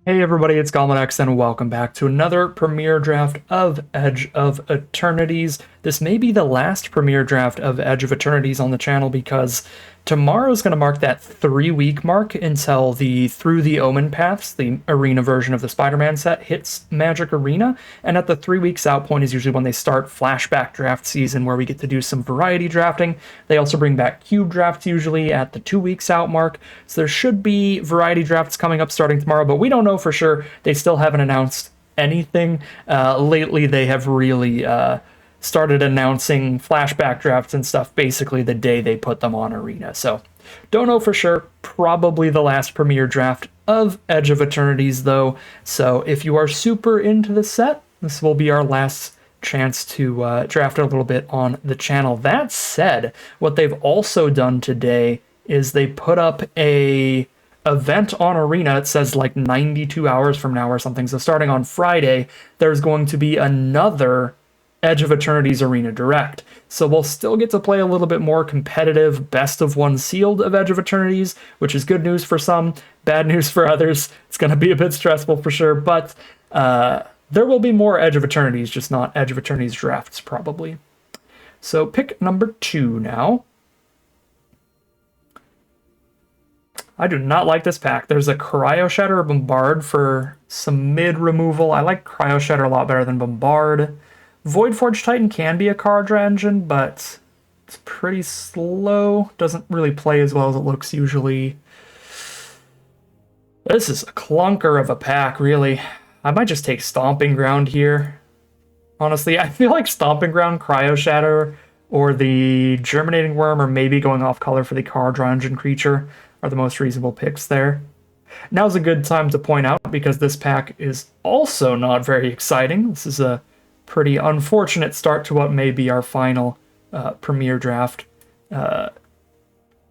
Hey everybody, it's GoblinX and welcome back to another premiere draft of Edge of Eternities. This may be the last premiere draft of Edge of Eternities on the channel because tomorrow is going to mark that 3-week mark until the Through the Omen Paths, the arena version of the Spider-Man set, hits Magic Arena. And at the 3 weeks out point is usually when they start flashback draft season, where we get to do some variety drafting. They also bring back cube drafts usually at the 2 weeks out mark. So there should be variety drafts coming up starting tomorrow, but we don't know for sure. They still haven't announced anything. Lately, they have really started announcing flashback drafts and stuff basically the day they put them on Arena. So don't know for sure. Probably the last premiere draft of Edge of Eternities, though. So if you are super into the set, this will be our last chance to draft it a little bit on the channel. That said, what they've also done today is they put up a event on Arena. It says like 92 hours from now or something. So starting on Friday, there's going to be another Edge of Eternities Arena Direct. So we'll still get to play a little bit more competitive best of one sealed of Edge of Eternities, which is good news for some, bad news for others. It's going to be a bit stressful for sure, but there will be more Edge of Eternities, just not Edge of Eternities drafts probably. So pick number 2 now. I do not like this pack. There's a Cryo Shatter or Bombard for some mid removal. I like Cryo Shatter a lot better than Bombard. Void Forge Titan can be a card engine, but it's pretty slow. Doesn't really play as well as it looks usually. This is a clunker of a pack, really. I might just take Stomping Ground here. Honestly, I feel like Stomping Ground, Cryo Shatter, or the Germinating Worm, or maybe going off color for the card engine creature are the most reasonable picks there. Now's a good time to point out, because this pack is also not very exciting. This is a pretty unfortunate start to what may be our final premiere draft,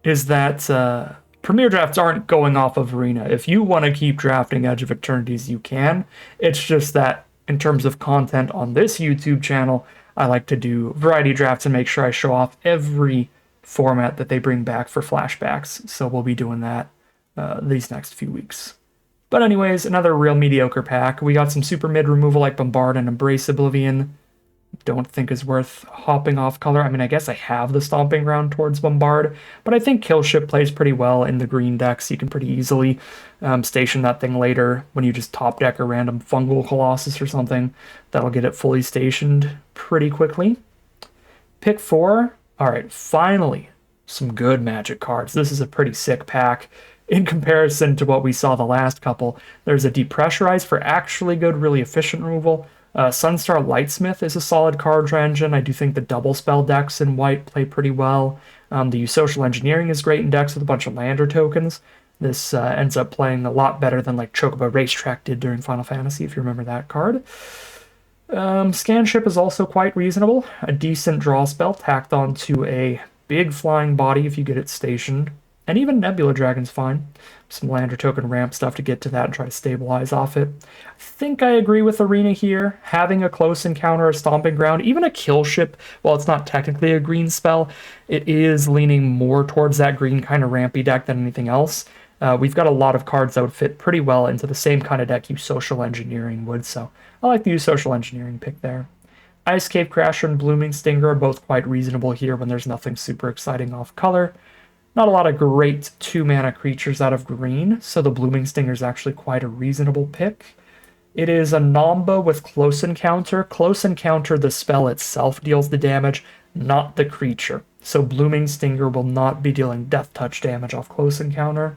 is that premiere drafts aren't going off of Arena. If you want to keep drafting Edge of Eternities, you can. It's just that in terms of content on this YouTube channel, I like to do variety drafts and make sure I show off every format that they bring back for flashbacks. So we'll be doing that these next few weeks. But anyways, another real mediocre pack. We got some super mid removal like Bombard and Embrace Oblivion. Don't think is worth hopping off color. I mean, I guess I have the Stomping Ground towards Bombard, but I think Killship plays pretty well in the green decks. You can pretty easily station that thing later when you just top deck a random Fungal Colossus or something. That'll get it fully stationed pretty quickly. Pick 4. All right, finally, some good Magic cards. This is a pretty sick pack. In comparison to what we saw the last couple, there's a Depressurize for actually good, really efficient removal. Sunstar Lightsmith is a solid card engine. I do think the double spell decks in white play pretty well. The Social Engineering is great in decks with a bunch of lander tokens. This ends up playing a lot better than like Chocobo Racetrack did during Final Fantasy, if you remember that card. Scanship is also quite reasonable. A decent draw spell tacked onto a big flying body if you get it stationed. And even Nebula Dragon's fine. Some Lander token ramp stuff to get to that and try to stabilize off it. I think I agree with Arena here. Having a Close Encounter, a Stomping Ground, even a Killship, while it's not technically a green spell, it is leaning more towards that green kind of rampy deck than anything else. We've got a lot of cards that would fit pretty well into the same kind of deck you Social Engineering would, so I like the use Social Engineering pick there. Ice Cave Crasher and Blooming Stinger are both quite reasonable here when there's nothing super exciting off color. Not a lot of great 2-mana creatures out of green, so the Blooming Stinger is actually quite a reasonable pick. It is a Nomba with Close Encounter. Close Encounter, the spell itself deals the damage, not the creature. So Blooming Stinger will not be dealing Death Touch damage off Close Encounter.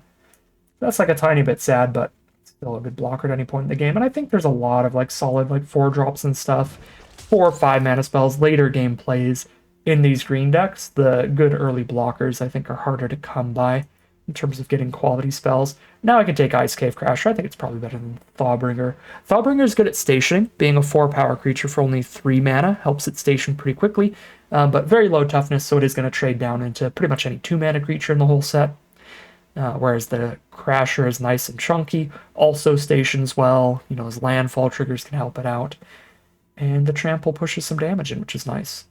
That's like a tiny bit sad, but still a good blocker at any point in the game. And I think there's a lot of like solid like 4-drops and stuff, 4 or 5 mana spells, later game plays in these green decks. The good early blockers I think are harder to come by in terms of getting quality spells. Now I can take Ice Cave Crasher. I think it's probably better than Thawbringer. Thawbringer is good at stationing. Being a 4-power creature for only 3 mana helps it station pretty quickly, but very low toughness, so it is going to trade down into pretty much any 2-mana creature in the whole set. Whereas the Crasher is nice and chunky, also stations well. You know, his landfall triggers can help it out. And the Trample pushes some damage in, which is nice.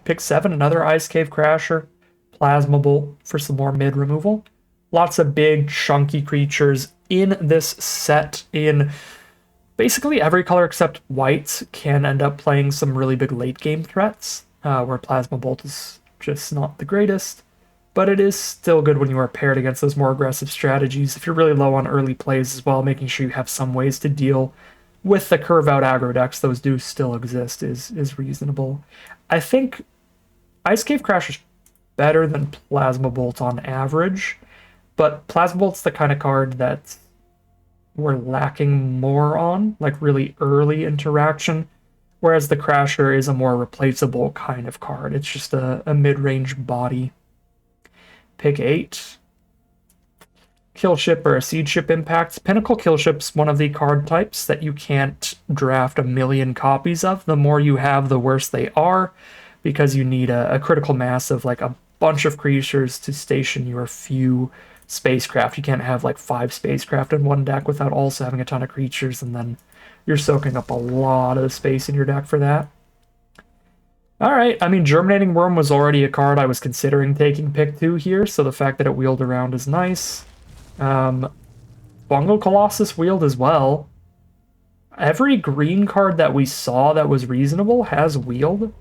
Pick 7, another Ice Cave Crasher. Plasma Bolt for some more mid removal. Lots of big, chunky creatures in this set in basically every color except white can end up playing some really big late game threats, where Plasma Bolt is just not the greatest. But it is still good when you are paired against those more aggressive strategies. If you're really low on early plays as well, making sure you have some ways to deal with the curve out aggro decks, those do still exist, is reasonable. I think Ice Cave Crash is better than Plasma Bolt on average, but Plasma Bolt's the kind of card that we're lacking more on, like really early interaction, whereas the Crasher is a more replaceable kind of card. It's just a mid-range body. Pick 8. Kill Ship or a Siege Ship impact. Pinnacle Kill Ship's one of the card types that you can't draft a million copies of. The more you have, the worse they are, because you need a critical mass of like a bunch of creatures to station your few spacecraft. You can't have like 5 spacecraft in one deck without also having a ton of creatures, and then you're soaking up a lot of space in your deck for that. Alright, I mean, Germinating Worm was already a card I was considering taking pick 2 here, so the fact that it wheeled around is nice. Fungal Colossus wheeled as well. Every green card that we saw that was reasonable has wheeled.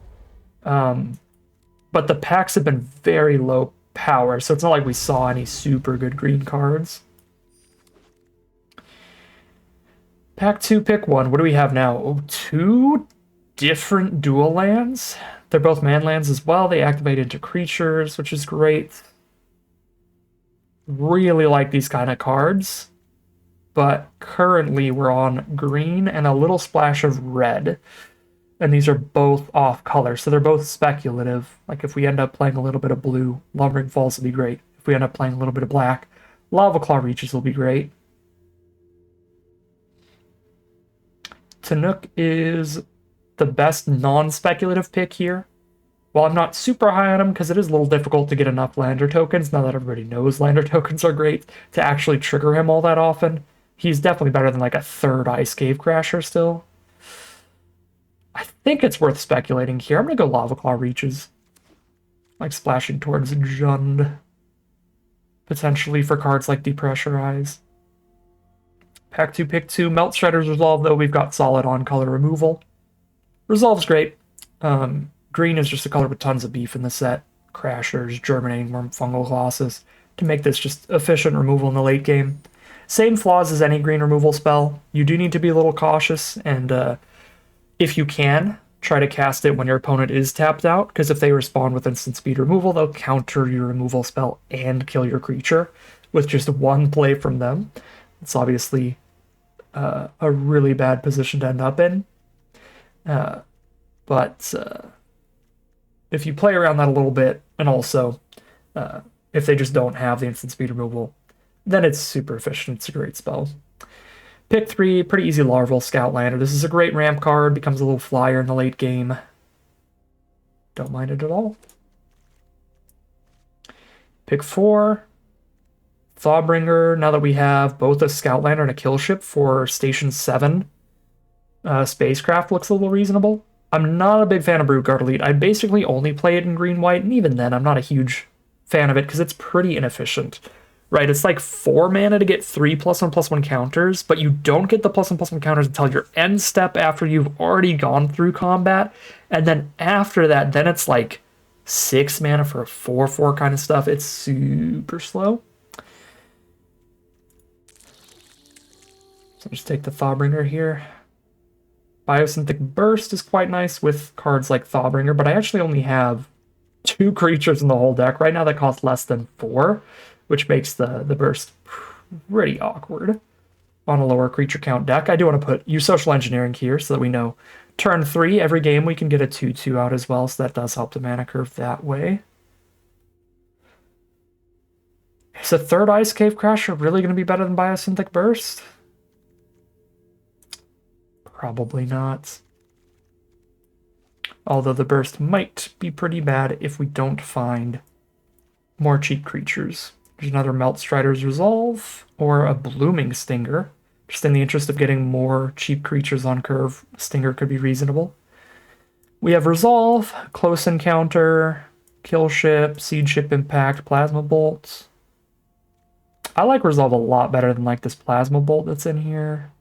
But the packs have been very low power, so it's not like we saw any super good green cards. Pack 2, pick 1. What do we have now? Oh, 2 different dual lands. They're both man lands as well. They activate into creatures, which is great. Really like these kind of cards. But currently we're on green and a little splash of red. And these are both off color, so they're both speculative. Like if we end up playing a little bit of blue, Lumbering Falls will be great. If we end up playing a little bit of black, Lava Claw Reaches will be great. Tanook is the best non-speculative pick here. While I'm not super high on him, because it is a little difficult to get enough lander tokens, now that everybody knows lander tokens are great, to actually trigger him all that often, he's definitely better than like a third Ice Cave Crasher still. I think it's worth speculating here. I'm going to go Lava Claw Reaches. Like splashing towards Jund. Potentially for cards like Depressurize. Pack 2, pick 2. Melt Shredder's Resolve, though, we've got solid on-color removal. Resolve's great. Green is just a color with tons of beef in the set. Crashers, Germinating Worm, Fungal Colossus. To make this just efficient removal in the late game. Same flaws as any green removal spell. You do need to be a little cautious, and if you can, try to cast it when your opponent is tapped out, because if they respond with instant speed removal, they'll counter your removal spell and kill your creature with just one play from them. It's obviously a really bad position to end up in. But if you play around that a little bit, and also if they just don't have the instant speed removal, then it's super efficient. It's a great spell. Pick 3, pretty easy Larval Scoutlander. This is a great ramp card, becomes a little flyer in the late game. Don't mind it at all. Pick 4, Thawbringer. Now that we have both a Scoutlander and a Kill Ship for Station 7, Spacecraft looks a little reasonable. I'm not a big fan of Broodguard Elite. I basically only play it in green-white, and even then I'm not a huge fan of it because it's pretty inefficient. Right, it's like 4 mana to get 3 +1/+1 counters, but you don't get the +1/+1 counters until your end step after you've already gone through combat, and then after that, then it's like 6 mana for a 4/4 kind of stuff. It's super slow. So just take the Thawbringer here. Biosynthetic Burst is quite nice with cards like Thawbringer, but I actually only have 2 creatures in the whole deck right now that cost less than 4. Which makes the burst pretty awkward on a lower creature count deck. I do want to use Social Engineering here so that we know turn 3, every game we can get a 2/2 out as well, so that does help the mana curve that way. Is a third Ice Cave Crasher really going to be better than Biosynthetic Burst? Probably not. Although the burst might be pretty bad if we don't find more cheap creatures. There's another Melt Strider's Resolve, or a Blooming Stinger. Just in the interest of getting more cheap creatures on curve, Stinger could be reasonable. We have Resolve, Close Encounter, Kill Ship, Siege Ship Impact, Plasma Bolt. I like Resolve a lot better than like this Plasma Bolt that's in here.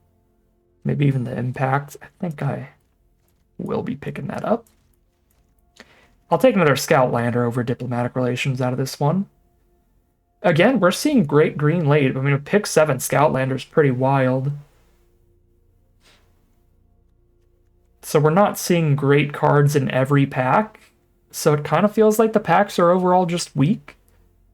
Maybe even the Impact. I think I will be picking that up. I'll take another Scout Lander over Diplomatic Relations out of this one. Again, we're seeing great green late. I mean, a pick 7 Scout Lander is pretty wild. So we're not seeing great cards in every pack. So it kind of feels like the packs are overall just weak.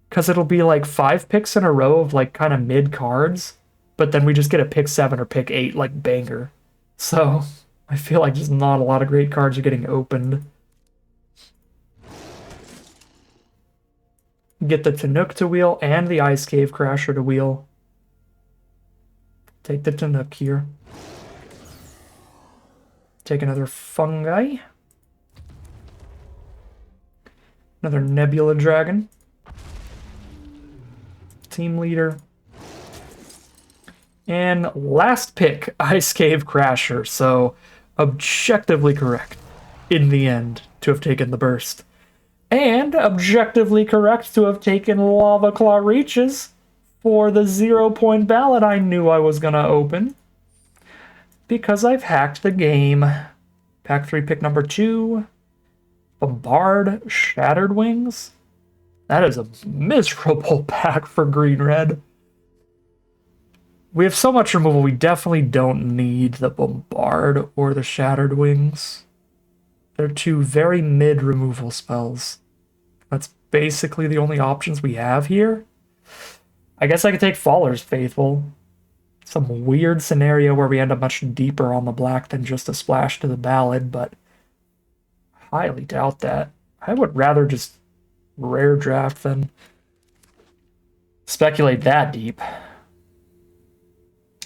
Because it'll be like 5 picks in a row of like kind of mid cards. But then we just get a pick 7 or pick 8 like banger. So I feel like just not a lot of great cards are getting opened. Get the Tanook to wheel and the Ice Cave Crasher to wheel. Take the Tanook here. Take another Fungi. Another Nebula Dragon. Team Leader. And last pick, Ice Cave Crasher. So objectively correct in the end to have taken the burst. And objectively correct to have taken Lava Claw Reaches for the 0-point ballot I knew I was going to open. Because I've hacked the game. Pack 3 pick number 2. Bombard Shattered Wings. That is a miserable pack for green-red. We have so much removal, we definitely don't need the Bombard or the Shattered Wings. They're two very mid removal spells. That's basically the only options we have here. I guess I could take Faller's Faithful. Some weird scenario where we end up much deeper on the black than just a splash to the ballad, but highly doubt that. I would rather just rare draft than speculate that deep.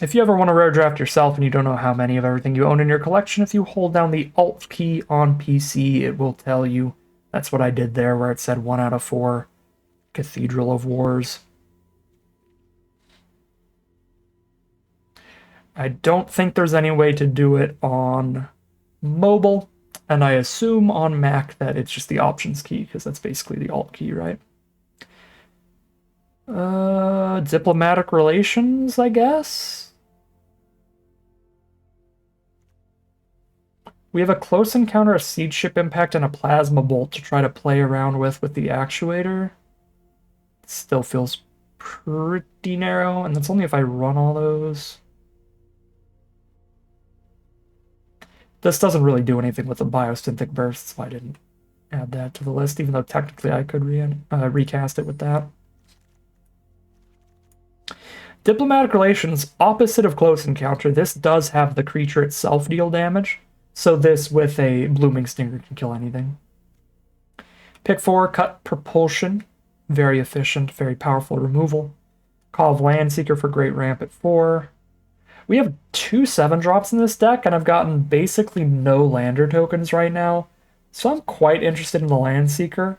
If you ever want to rare draft yourself and you don't know how many of everything you own in your collection, if you hold down the Alt key on PC, it will tell you. That's what I did there, where it said 1 out of 4. Cathedral of Wars. I don't think there's any way to do it on mobile, and I assume on Mac that it's just the Options key, because that's basically the Alt key, right? Diplomatic Relations, I guess? We have a Close Encounter, a Siege Ship Impact, and a Plasma Bolt to try to play around with the actuator. It still feels pretty narrow, and that's only if I run all those. This doesn't really do anything with the Biosynthetic Burst, so I didn't add that to the list, even though technically I could recast it with that. Diplomatic Relations, opposite of Close Encounter, this does have the creature itself deal damage. So this with a Blooming Stinger can kill anything. Pick 4, Cut Propulsion. Very efficient, very powerful removal. Call of Landseeker for Great Ramp at 4. We have 2 7-drops in this deck, and I've gotten basically no Lander tokens right now. So I'm quite interested in the Landseeker.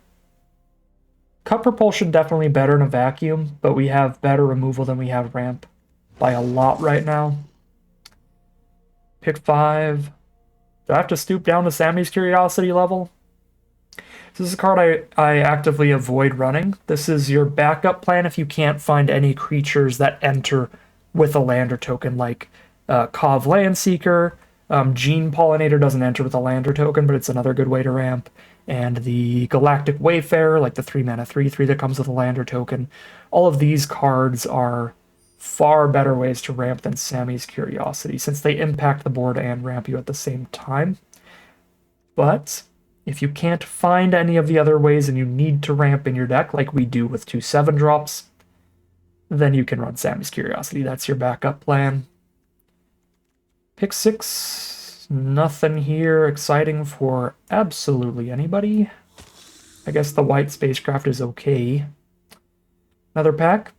Cut Propulsion definitely better in a vacuum, but we have better removal than we have ramp by a lot right now. Pick 5. Do I have to stoop down to Sammy's Curiosity level? This is a card I actively avoid running. This is your backup plan if you can't find any creatures that enter with a Lander token, like Kov Landseeker. Gene Pollinator doesn't enter with a Lander token, but it's another good way to ramp. And the Galactic Wayfarer, like the 3-mana 3/3 that comes with a Lander token. All of these cards are far better ways to ramp than Sammy's Curiosity, since they impact the board and ramp you at the same time. But if you can't find any of the other ways and you need to ramp in your deck, like we do with 2 7-drops, then you can run Sammy's Curiosity. That's your backup plan. Pick 6. Nothing here exciting for absolutely anybody. I guess the white Spacecraft is okay. Another pack.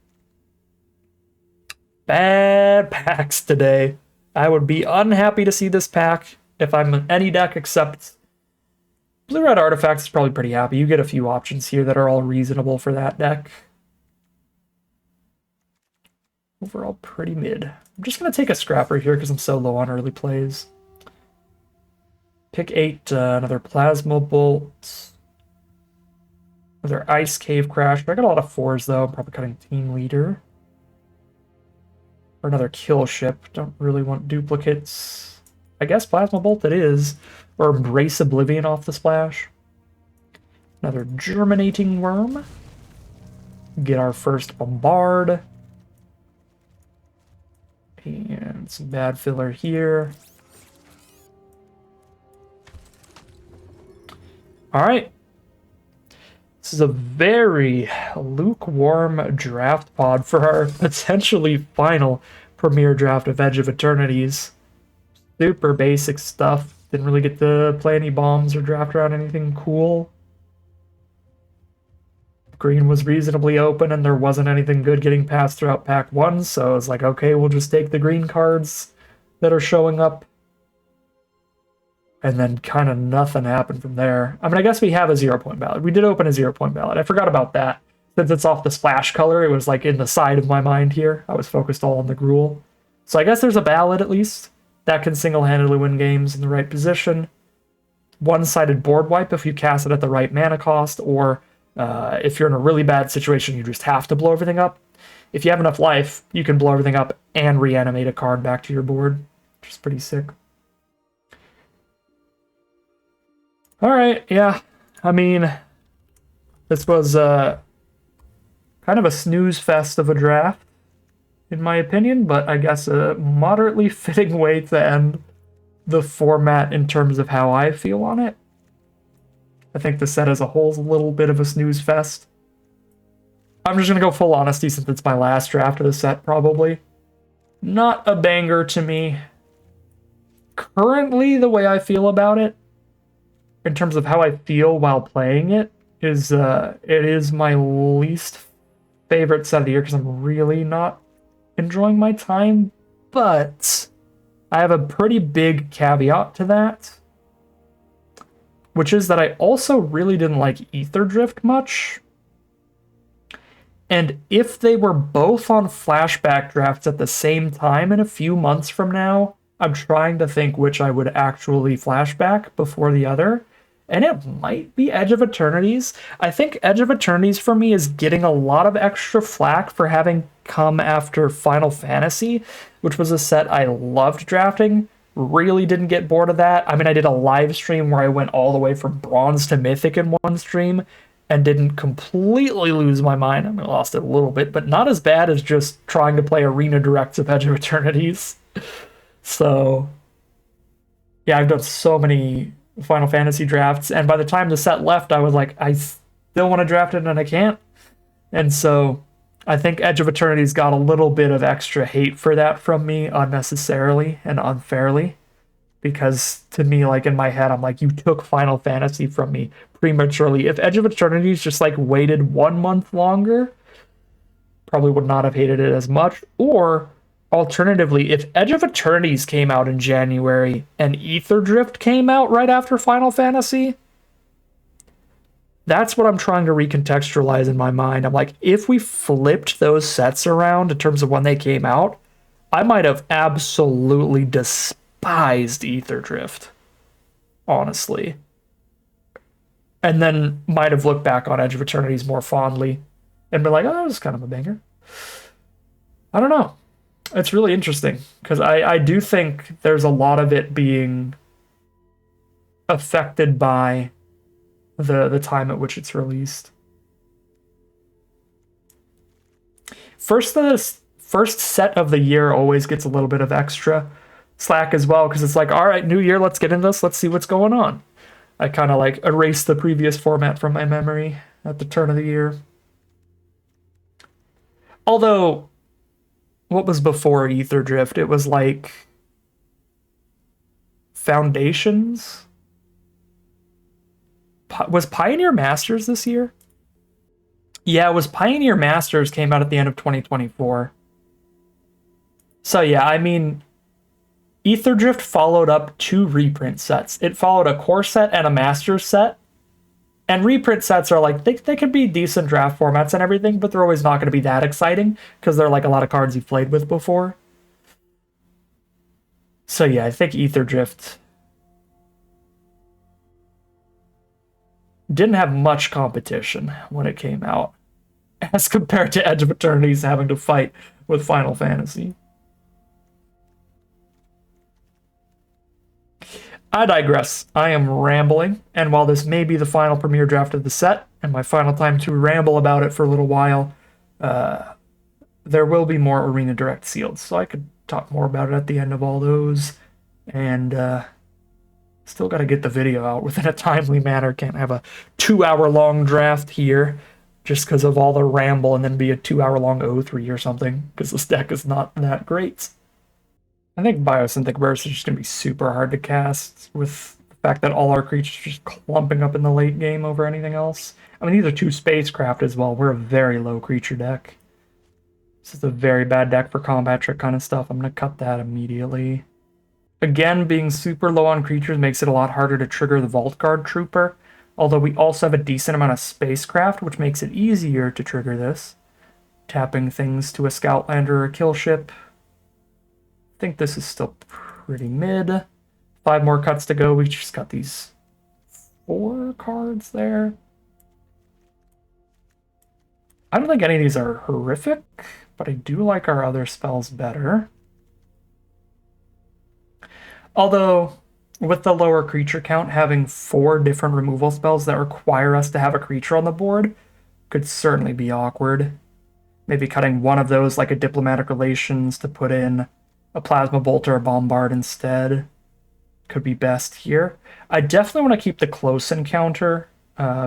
Bad packs today. I would be unhappy to see this pack if I'm in any deck except Blue-Red Artifacts is probably pretty happy. You get a few options here that are all reasonable for that deck. Overall, pretty mid. I'm just going to take a Scrapper here because I'm so low on early plays. Pick 8, another Plasma Bolt. Another Ice Cave Crash. I got a lot of 4s, though. I'm probably cutting Team Leader. Or another kill ship. Don't really want duplicates. I guess Plasma Bolt it is. Or Embrace Oblivion off the splash. Another Germinating Worm. Get our first Bombard. And some bad filler here. Alright. This is a very lukewarm draft pod for our potentially final premier draft of Edge of Eternities. Super basic stuff. Didn't really get to play any bombs or draft around anything cool. Green was reasonably open and there wasn't anything good getting passed throughout pack 1, so I was like, okay, we'll just take the green cards that are showing up. And then kind of nothing happened from there. I mean, I guess we have a 0-point ballot. We did open a 0-point ballot. I forgot about that. Since it's off the splash color, it was like in the side of my mind here. I was focused all on the Gruul. So I guess there's a ballot at least. That can single-handedly win games in the right position. One-sided board wipe if you cast it at the right mana cost, or if you're in a really bad situation, you just have to blow everything up. If you have enough life, you can blow everything up and reanimate a card back to your board, which is pretty sick. Alright, yeah. I mean, this was kind of a snooze fest of a draft, in my opinion, but I guess a moderately fitting way to end the format in terms of how I feel on it. I think the set as a whole is a little bit of a snooze fest. I'm just going to go full honesty since it's my last draft of the set, probably. Not a banger to me. Currently, the way I feel about it, in terms of how I feel while playing it, is it is my least favorite set of the year because I'm really not enjoying my time. But I have a pretty big caveat to that, which is that I also really didn't like Ether Drift much. And if they were both on flashback drafts at the same time in a few months from now, I'm trying to think which I would actually flashback before the other. And it might be Edge of Eternities. I think Edge of Eternities for me is getting a lot of extra flack for having come after Final Fantasy, which was a set I loved drafting. Really didn't get bored of that. I mean, I did a live stream where I went all the way from Bronze to Mythic in one stream and didn't completely lose my mind. I mean, I lost it a little bit, but not as bad as just trying to play Arena Directs of Edge of Eternities. So, yeah, I've done so many Final Fantasy drafts, and by the time the set left, I was like, I still want to draft it, and I can't. And so, I think Edge of Eternities got a little bit of extra hate for that from me unnecessarily and unfairly. Because to me, like in my head, I'm like, you took Final Fantasy from me prematurely. If Edge of Eternities just like waited 1 month longer, probably would not have hated it as much. Or alternatively, if Edge of Eternities came out in January and Ether Drift came out right after Final Fantasy, that's what I'm trying to recontextualize in my mind. I'm like, if we flipped those sets around in terms of when they came out, I might have absolutely despised Ether Drift, honestly. And then might have looked back on Edge of Eternities more fondly and been like, oh, that was kind of a banger. I don't know. It's really interesting because I do think there's a lot of it being affected by the time at which it's released. The first set of the year always gets a little bit of extra slack as well because it's like, all right, new year, let's get into this, let's see what's going on. I kind of like erased the previous format from my memory at the turn of the year. Although, what was before Ether Drift? It was like Foundations? Was Pioneer Masters this year? Yeah, it was Pioneer Masters came out at the end of 2024. So yeah, I mean, Ether Drift followed up 2 reprint sets. It followed a core set and a Masters set. And reprint sets are like, they can be decent draft formats and everything, but they're always not going to be that exciting because they're like a lot of cards you've played with before. So yeah, I think Ether Drift didn't have much competition when it came out as compared to Edge of Eternities having to fight with Final Fantasy. I digress. I am rambling, and while this may be the final premiere draft of the set, and my final time to ramble about it for a little while, there will be more Arena Direct sealed, so I could talk more about it at the end of all those, and still got to get the video out within a timely manner. Can't have a 2 hour long draft here just because of all the ramble and then be a 2 hour long O3 or something, because this deck is not that great. I think Biosynthetic Burst is just going to be super hard to cast with the fact that all our creatures are just clumping up in the late game over anything else. I mean, these are two Spacecraft as well. We're a very low creature deck. This is a very bad deck for combat trick kind of stuff. I'm going to cut that immediately. Again, being super low on creatures makes it a lot harder to trigger the Vault Guard Trooper, although we also have a decent amount of Spacecraft, which makes it easier to trigger this. Tapping things to a Scoutlander or a kill ship. I think this is still pretty mid. 5 more cuts to go. We just got these 4 cards there. I don't think any of these are horrific, but I do like our other spells better. Although, with the lower creature count, having 4 different removal spells that require us to have a creature on the board could certainly be awkward. Maybe cutting one of those, like a Diplomatic Relations, to put in a Plasma Bolt or a Bombard instead could be best here. I definitely want to keep the Close Encounter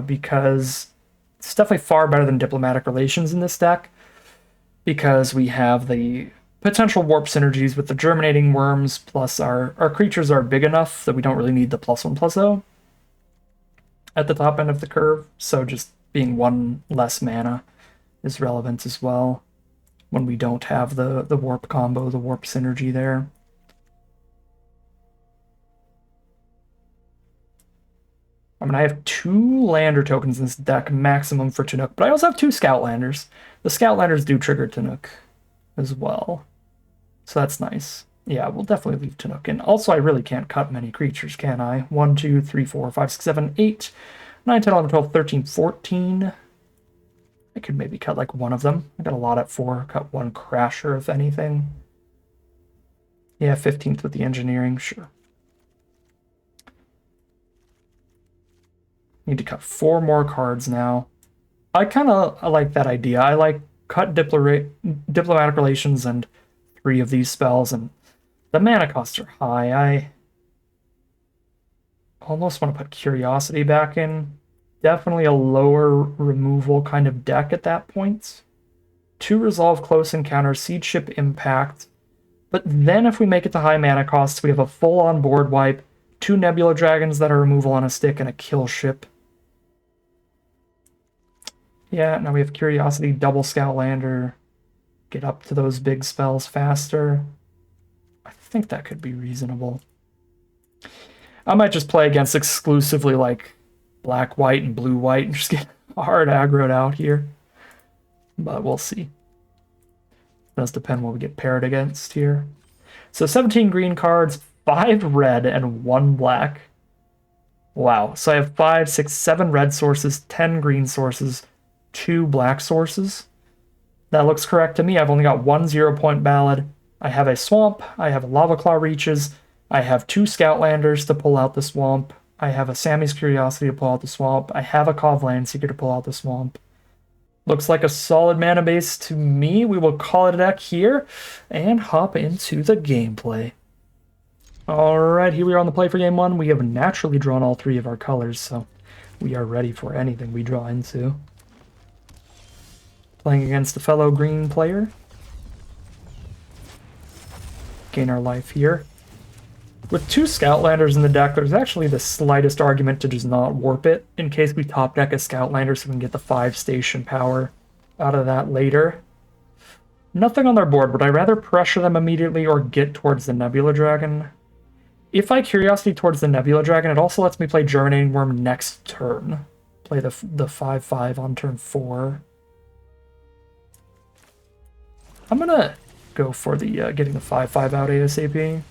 because it's definitely far better than Diplomatic Relations in this deck, because we have the potential warp synergies with the Germinating Worms, plus our creatures are big enough that we don't really need the +1/+0 at the top end of the curve, so just being 1 less mana is relevant as well when we don't have the warp combo, the warp synergy there. I mean, I have 2 Lander tokens in this deck, maximum for Tanook, but I also have 2 Scoutlanders. The Scoutlanders do trigger Tanook as well, so that's nice. Yeah, we'll definitely leave Tanook in. Also, I really can't cut many creatures, can I? 1, 2, 3, 4, 5, 6, 7, 8, 9, 10, 11, 12, 13, 14. I could maybe cut like one of them. I got a lot at 4. Cut 1 Crasher, if anything. Yeah, 15th with the engineering, sure. Need to cut 4 more cards now. I kind of like that idea. I like cut Diplomatic Relations and 3 of these spells, and the mana costs are high. I almost want to put Curiosity back in. Definitely a lower removal kind of deck at that point. 2 Resolve Close Encounter, Siege Ship Impact. But then if we make it to high mana costs, we have a full-on board wipe, 2 Nebula Dragons that are removal on a stick, and a kill ship. Yeah, now we have Curiosity, double Scoutlander, get up to those big spells faster. I think that could be reasonable. I might just play against exclusively like black, white, and blue, white, and just get hard aggroed out here. But we'll see. It does depend what we get paired against here. So 17 green cards, 5 red, and 1 black. Wow, so I have 5, 6, 7 red sources, 10 green sources, 2 black sources. That looks correct to me. I've only got 1 0-point ballad. I have a swamp. I have Lava Claw Reaches. I have 2 Scoutlanders to pull out the swamp. I have a Sammy's Curiosity to pull out the swamp. I have a Kov Landseeker to pull out the swamp. Looks like a solid mana base to me. We will call it a deck here and hop into the gameplay. Alright, here we are on the play for game 1. We have naturally drawn all 3 of our colors, so we are ready for anything we draw into. Playing against a fellow green player. Gain our life here. With 2 Scoutlanders in the deck, there's actually the slightest argument to just not warp it, in case we top deck a Scoutlander so we can get the 5 station power out of that later. Nothing on their board. Would I rather pressure them immediately or get towards the Nebula Dragon? If I Curiosity towards the Nebula Dragon, it also lets me play Germinating Worm next turn. Play the 5/5 on turn 4. I'm gonna go for the getting the 5/5 out ASAP.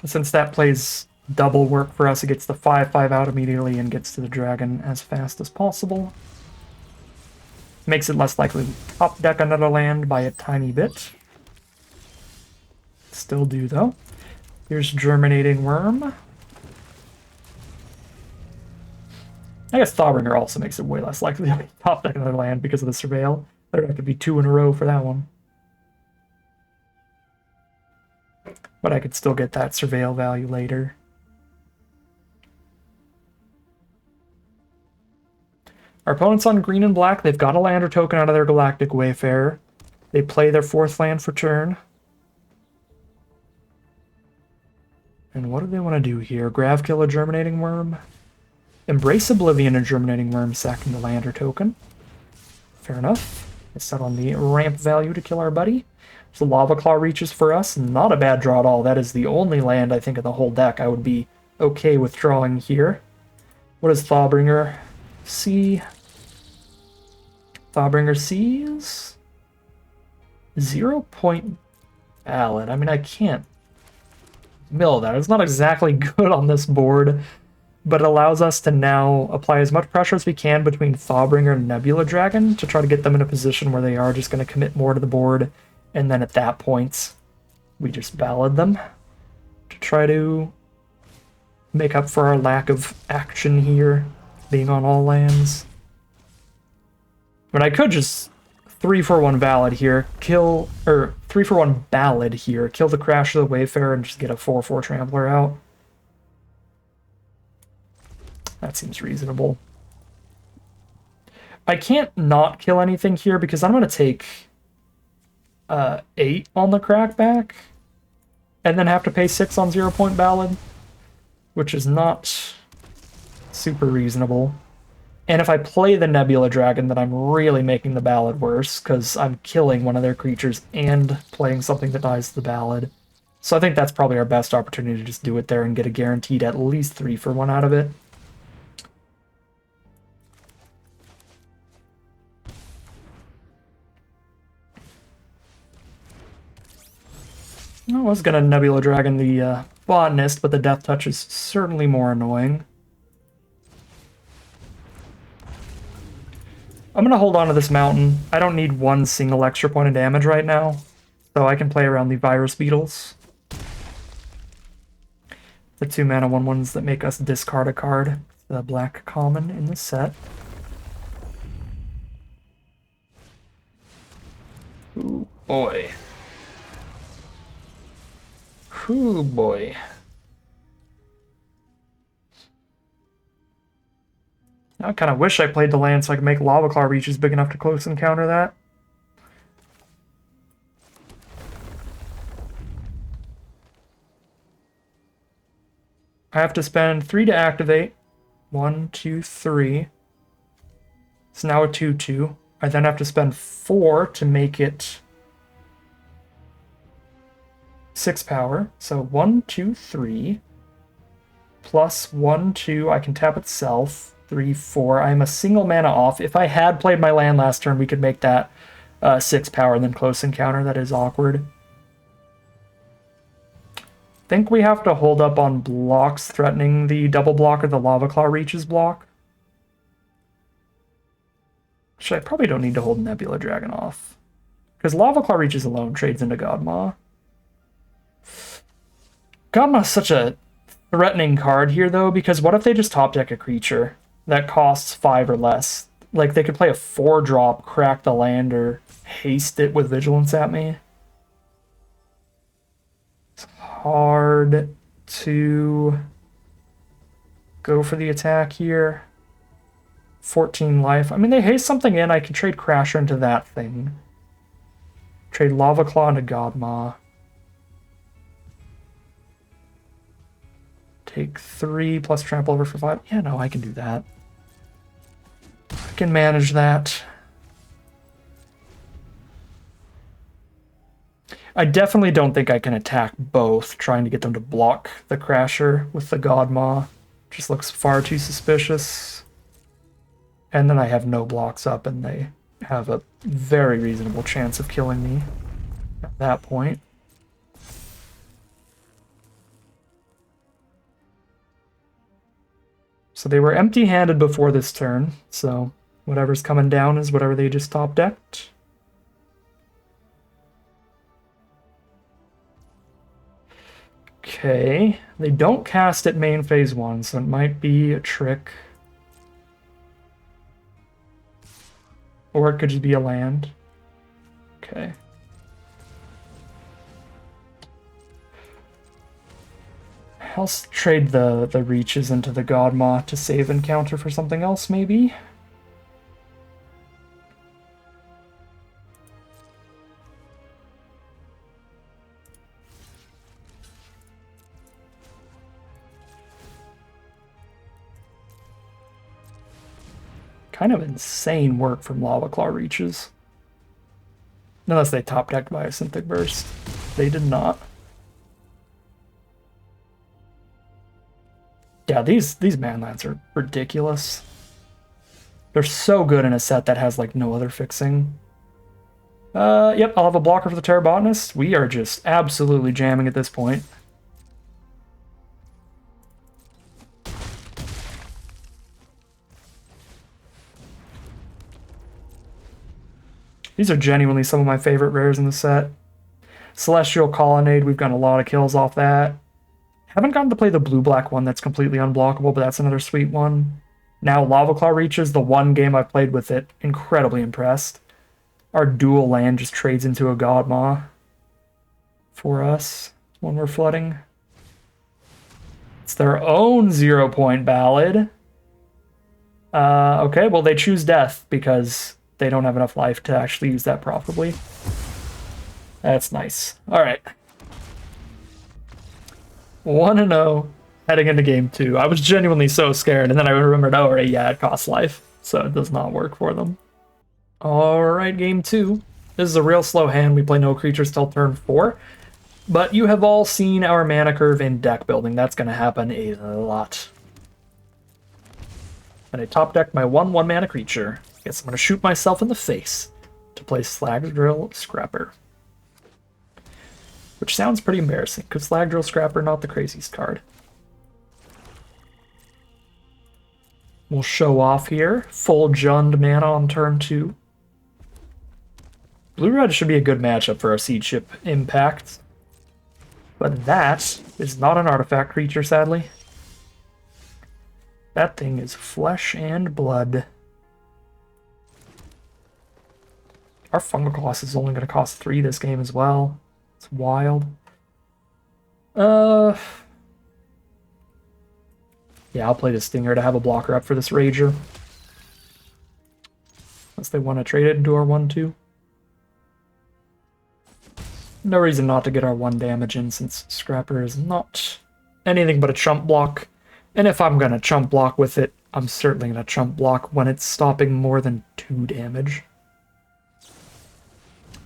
Since that plays double work for us, it gets the 5/5 out immediately and gets to the dragon as fast as possible. Makes it less likely to top deck another land by a tiny bit. Still do, though. Here's Germinating Worm. I guess Thawbringer also makes it way less likely to be top deck another land because of the Surveil. There'd have to be 2 in a row for that one. But I could still get that Surveil value later. Our opponent's on green and black. They've got a land or token out of their Galactic Wayfarer. They play their 4th land for turn. And what do they want to do here? Gravkill a Germinating Worm? Embrace Oblivion and Germinating Worm, sacking the land or token. Fair enough. Let's set on the ramp value to kill our buddy. So Lava Claw reaches for us. Not a bad draw at all. That is the only land, I think, in the whole deck I would be okay with drawing here. What does Thawbringer see? Thawbringer sees 0-point Ballad. I mean, I can't mill that. It's not exactly good on this board, but it allows us to now apply as much pressure as we can between Thawbringer and Nebula Dragon to try to get them in a position where they are just going to commit more to the board, and then at that point, we just ballad them to try to make up for our lack of action here, being on all lands. But I could just 3-for-1 Ballad here, kill, or 3-for-1 Ballad here, kill the Crash of the Wayfarer and just get a 4-4 Trampler out. That seems reasonable. I can't not kill anything here because I'm going to take 8 on the Crackback and then have to pay 6 on 0-point Ballad, which is not super reasonable. And if I play the Nebula Dragon, then I'm really making the Ballad worse because I'm killing one of their creatures and playing something that dies to the Ballad. So I think that's probably our best opportunity to just do it there and get a guaranteed at least 3-for-1 out of it. I was going to Nebula Dragon the Botanist, but the Death Touch is certainly more annoying. I'm going to hold on to this mountain. I don't need one single extra point of damage right now, so I can play around the Virus Beetles. The 2-mana 1/1s that make us discard a card. The black common in the set. Ooh, boy. Ooh, boy. I kind of wish I played the land so I could make Lava Claw reaches big enough to close and counter that. I have to spend 3 to activate. 1, 2, 3. It's now a 2/2. I then have to spend 4 to make it 6 power. So 1, 2, 3. Plus 1, 2. I can tap itself. 3, 4. I'm a single mana off. If I had played my land last turn, we could make that 6 power and then close encounter. That is awkward. I think we have to hold up on blocks threatening the double block or the Lava Claw reaches block. Actually, I probably don't need to hold Nebula Dragon off. Because Lava Claw reaches alone trades into Godmaw. Godmaw's such a threatening card here, though, because what if they just top deck a creature that costs 5 or less? Like, they could play a 4-drop, crack the land, or haste it with Vigilance at me. It's hard to go for the attack here. 14 life. I mean, they haste something in. I can trade Crasher into that thing. Trade Lava Claw into Godmaw. Take 3 plus trample over for 5. Yeah, no, I can do that. I can manage that. I definitely don't think I can attack both, trying to get them to block the Crasher with the Godmaw. Just looks far too suspicious. And then I have no blocks up, and they have a very reasonable chance of killing me at that point. So they were empty-handed before this turn, so whatever's coming down is whatever they just top decked. Okay, they don't cast at main phase 1, so it might be a trick. Or it could just be a land. Okay. I'll trade the reaches into the Godmaw to save encounter for something else, maybe? Kind of insane work from Lava Claw reaches. Unless they top decked by a Synthic Burst. They did not. Yeah, these manlands are ridiculous. They're so good in a set that has like no other fixing. Yep, I'll have a blocker for the Terra Botanist. We are just absolutely jamming at this point. These are genuinely some of my favorite rares in the set. Celestial Colonnade, we've gotten a lot of kills off that. Haven't gotten to play the blue-black one that's completely unblockable, but that's another sweet one. Now Lava Claw reaches, the one game I've played with it, incredibly impressed. Our dual land just trades into a Godmaw for us when we're flooding. It's their own 0-point ballad. Okay, well they choose death because they don't have enough life to actually use that profitably. That's nice. Alright. 1-0 heading into game 2. I was genuinely so scared, and then I remembered, oh, right, yeah, it costs life, so it does not work for them. Alright, game 2. This is a real slow hand. We play no creatures till turn 4. But you have all seen our mana curve in deck building. That's going to happen a lot. And I top decked my 1/1 mana creature. Guess I'm going to shoot myself in the face to play Slag Drill Scrapper. Which sounds pretty embarrassing, because Slag Drill Scrapper not the craziest card. We'll show off here. Full Jund mana on turn 2. Blue-red should be a good matchup for our Seed Ship Impact. But that is not an artifact creature, sadly. That thing is flesh and blood. Our Fungal Colossus is only going to cost 3 this game as well. It's wild. Yeah, I'll play the Stinger to have a blocker up for this Rager. Unless they want to trade it into our 1/2. No reason not to get our 1 damage in, since Scrapper is not anything but a chump block. And if I'm going to chump block with it, I'm certainly going to chump block when it's stopping more than 2 damage.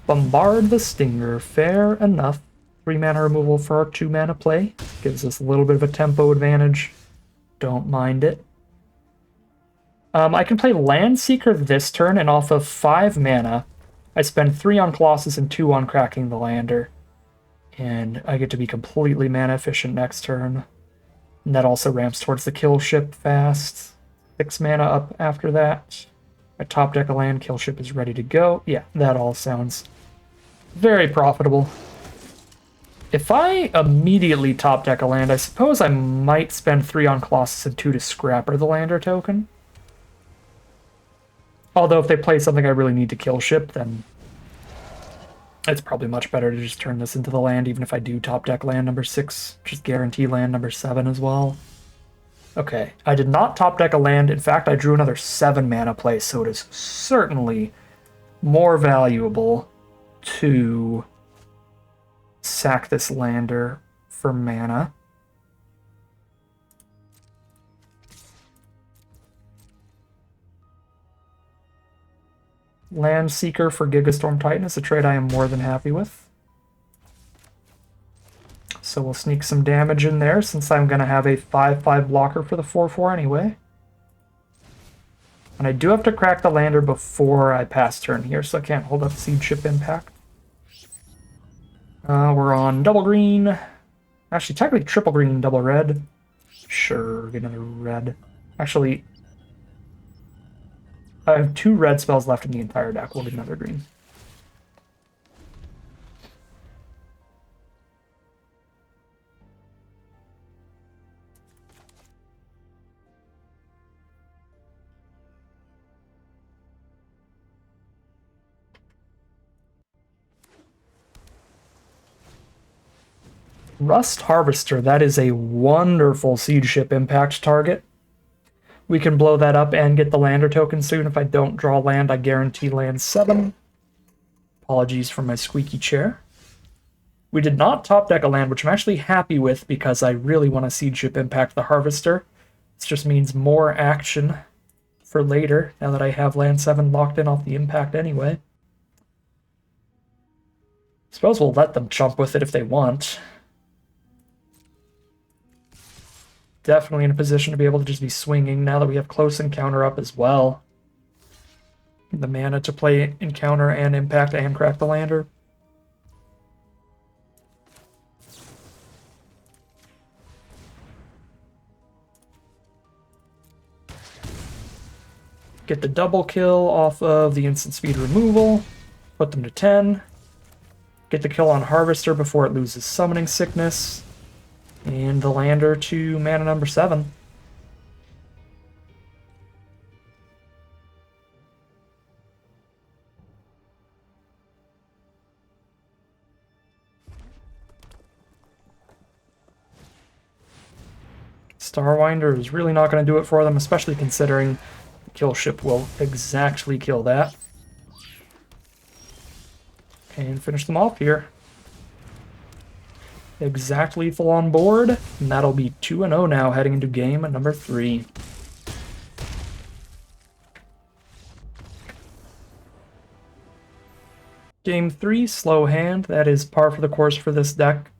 Bombard the Stinger, fair enough. 3 mana removal for our 2 mana play. Gives us a little bit of a tempo advantage. Don't mind it. I can play Landseeker this turn, and off of 5 mana, I spend 3 on Colossus and 2 on Cracking the Lander. And I get to be completely mana efficient next turn. And that also ramps towards the kill ship fast. 6 mana up after that. I top deck a land, kill ship is ready to go. Yeah, that all sounds very profitable. If I immediately top deck a land, I suppose I might spend 3 on Colossus and 2 to Scrapper the Lander token. Although if they play something I really need to kill ship, then it's probably much better to just turn this into the land, even if I do top deck land number 6. Just guarantee land number 7 as well. Okay, I did not top deck a land. In fact, I drew another 7 mana play, so it is certainly more valuable to sack this lander for mana. Landseeker for Gigastorm Titan is a trade I am more than happy with. So we'll sneak some damage in there, since I'm going to have a 5/5 blocker for the 4/4 anyway. And I do have to crack the lander before I pass turn here, so I can't hold up Seed Ship Impact. We're on double green. Actually, technically triple green, double red. Sure, get another red. Actually, I have 2 red spells left in the entire deck. We'll get another green. Rust Harvester, that is a wonderful siege ship impact target. We can blow that up and get the lander token soon. If I don't draw land, I guarantee land 7. Apologies for my squeaky chair. We did not top deck a land, which I'm actually happy with because I really want to siege ship impact the Harvester. This just means more action for later, now that I have land 7 locked in off the impact anyway. Suppose we'll let them jump with it if they want. Definitely in a position to be able to just be swinging now that we have close encounter up as well. The mana to play encounter and impact and crack the lander. Get the double kill off of the instant speed removal. Put them to 10. Get the kill on Harvester before it loses summoning sickness. And the lander to mana number 7. Starwinder is really not going to do it for them, especially considering the kill ship will exactly kill that. And finish them off here. Exact lethal on board, and that'll be 2-0 now heading into game number 3. Game 3, slow hand. That is par for the course for this deck.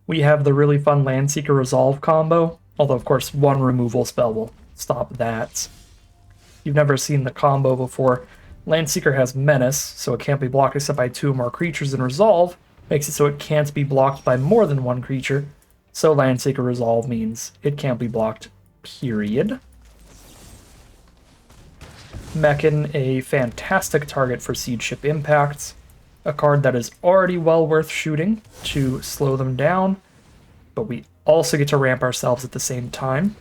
We have the really fun Landseeker Resolve combo, although of course one removal spell will stop that. If you've never seen the combo before, Landseeker has Menace, so it can't be blocked except by 2 or more creatures, and Resolve makes it so it can't be blocked by more than 1 creature, so Landseeker Resolve means it can't be blocked, period. Mechan, a fantastic target for Siege Ship Impacts, a card that is already well worth shooting to slow them down, but we also get to ramp ourselves at the same time.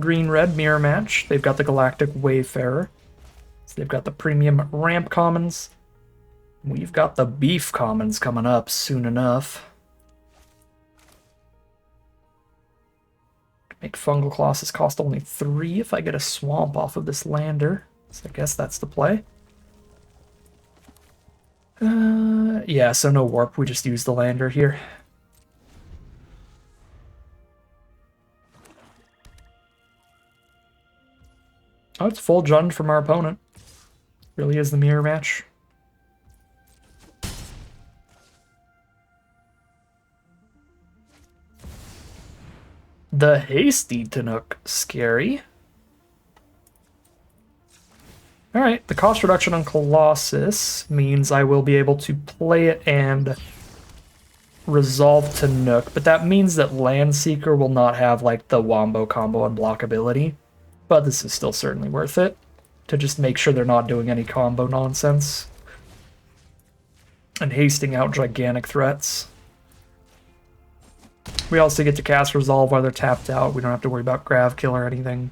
Green-red mirror match, they've got the Galactic Wayfarer, so they've got the premium ramp commons. We've got the beef commons coming up soon enough. Make fungal colossus cost only 3 if I get a swamp off of this lander. So I guess that's the play. Yeah, so no warp, we just use the lander here. Oh, it's full Jund from our opponent. Really is the mirror match. The Hasty Tanook, scary. Alright, the cost reduction on Colossus means I will be able to play it and resolve Tanook, but that means that Landseeker will not have like the Wombo combo unblockability. But this is still certainly worth it, to just make sure they're not doing any combo nonsense. And hasting out gigantic threats. We also get to cast Resolve while they're tapped out. We don't have to worry about Grav Kill or anything.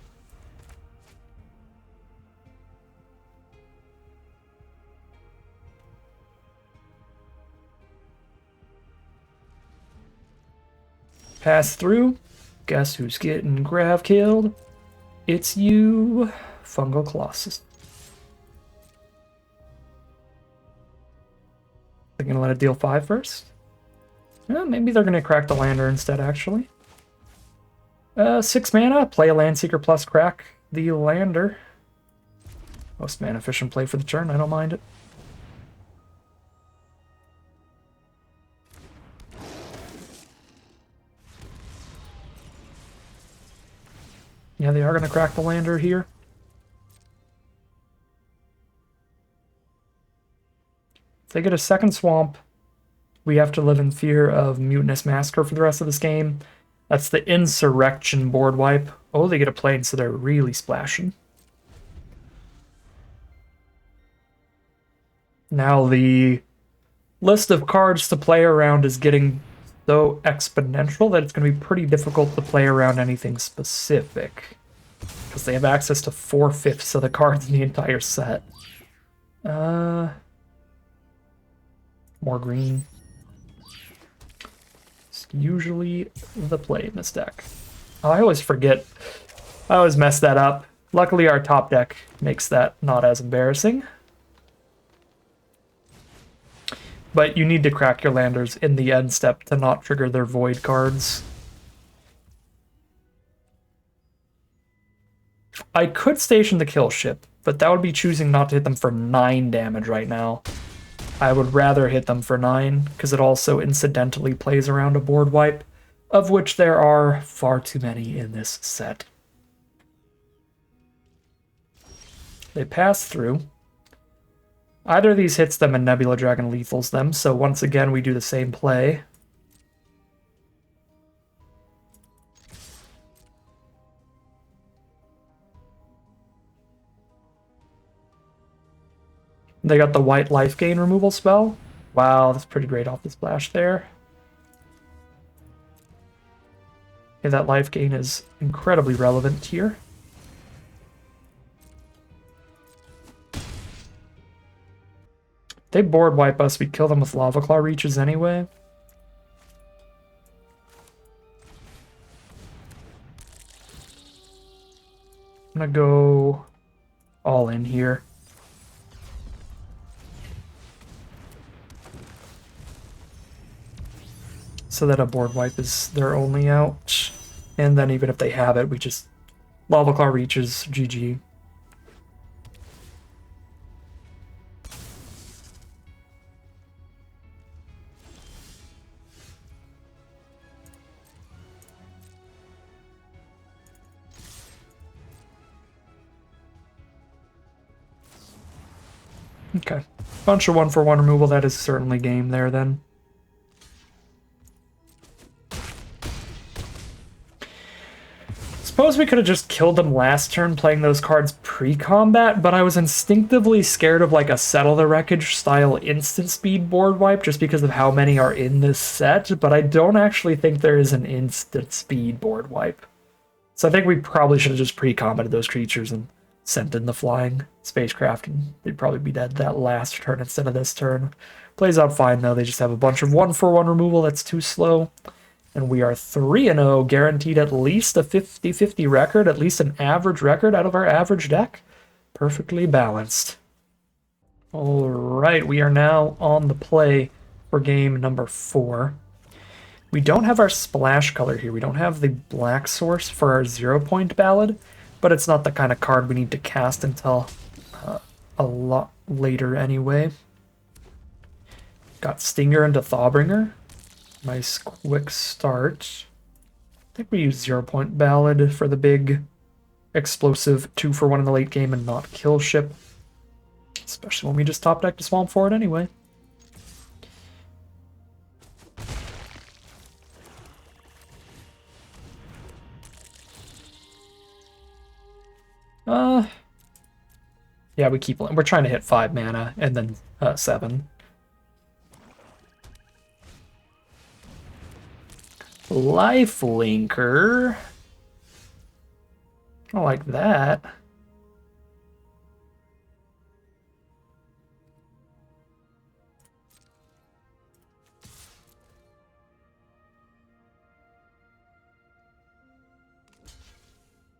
Pass through. Guess who's getting Grav Killed? It's you, Fungal Colossus. They're gonna let it deal 5 first? Well, maybe they're gonna crack the lander instead, actually. 6 mana, play a Landseeker plus crack the lander. Most mana efficient play for the turn, I don't mind it. Yeah, they are going to crack the lander here. If they get a second swamp, we have to live in fear of Mutinous Massacre for the rest of this game. That's the Insurrection board wipe. Oh, they get a plane, so they're really splashing. Now the list of cards to play around is getting so exponential that it's going to be pretty difficult to play around anything specific, because they have access to 4/5 of the cards in the entire set. More green. usually the play in this deck. Oh, I always forget. I always mess that up. Luckily, our top deck makes that not as embarrassing. But you need to crack your landers in the end step to not trigger their void cards. I could station the kill ship, but that would be choosing not to hit them for 9 damage right now. I would rather hit them for 9, because it also incidentally plays around a board wipe, of which there are far too many in this set. They pass through. Either of these hits them and Nebula Dragon lethals them, so once again we do the same play. They got the white life gain removal spell. Wow, that's pretty great off the splash there. Okay, that life gain is incredibly relevant here. They board wipe us, we kill them with Lava Claw Reaches anyway. I'm gonna go all in here. So that a board wipe is their only out. And then even if they have it, we just Lava Claw Reaches, GG. Okay. Bunch of 1-for-1 removal, that is certainly game there then. Suppose we could have just killed them last turn playing those cards pre-combat, but I was instinctively scared of like a Settle the Wreckage style instant speed board wipe just because of how many are in this set, but I don't actually think there is an instant speed board wipe. So I think we probably should have just pre-combated those creatures and sent in the flying Spacecraft, and they'd probably be dead that last turn instead of this turn. Plays out fine though, they just have a bunch of 1-for-1 removal that's too slow. And we are 3-0, guaranteed at least a 50-50 record, at least an average record out of our average deck. Perfectly balanced. All right, we are now on the play for game number 4. We don't have our splash color here. We don't have the black source for our 0-point ballad, but it's not the kind of card we need to cast until a lot later anyway. Got Stinger into Thawbringer. Nice quick start. I think we use 0-point ballad for the big explosive 2-for-1 in the late game and not kill ship. Especially when we just top deck to Swamp for it anyway. Yeah, we keep. We're trying to hit 5 mana and then 7. Lifelinker. I don't like that.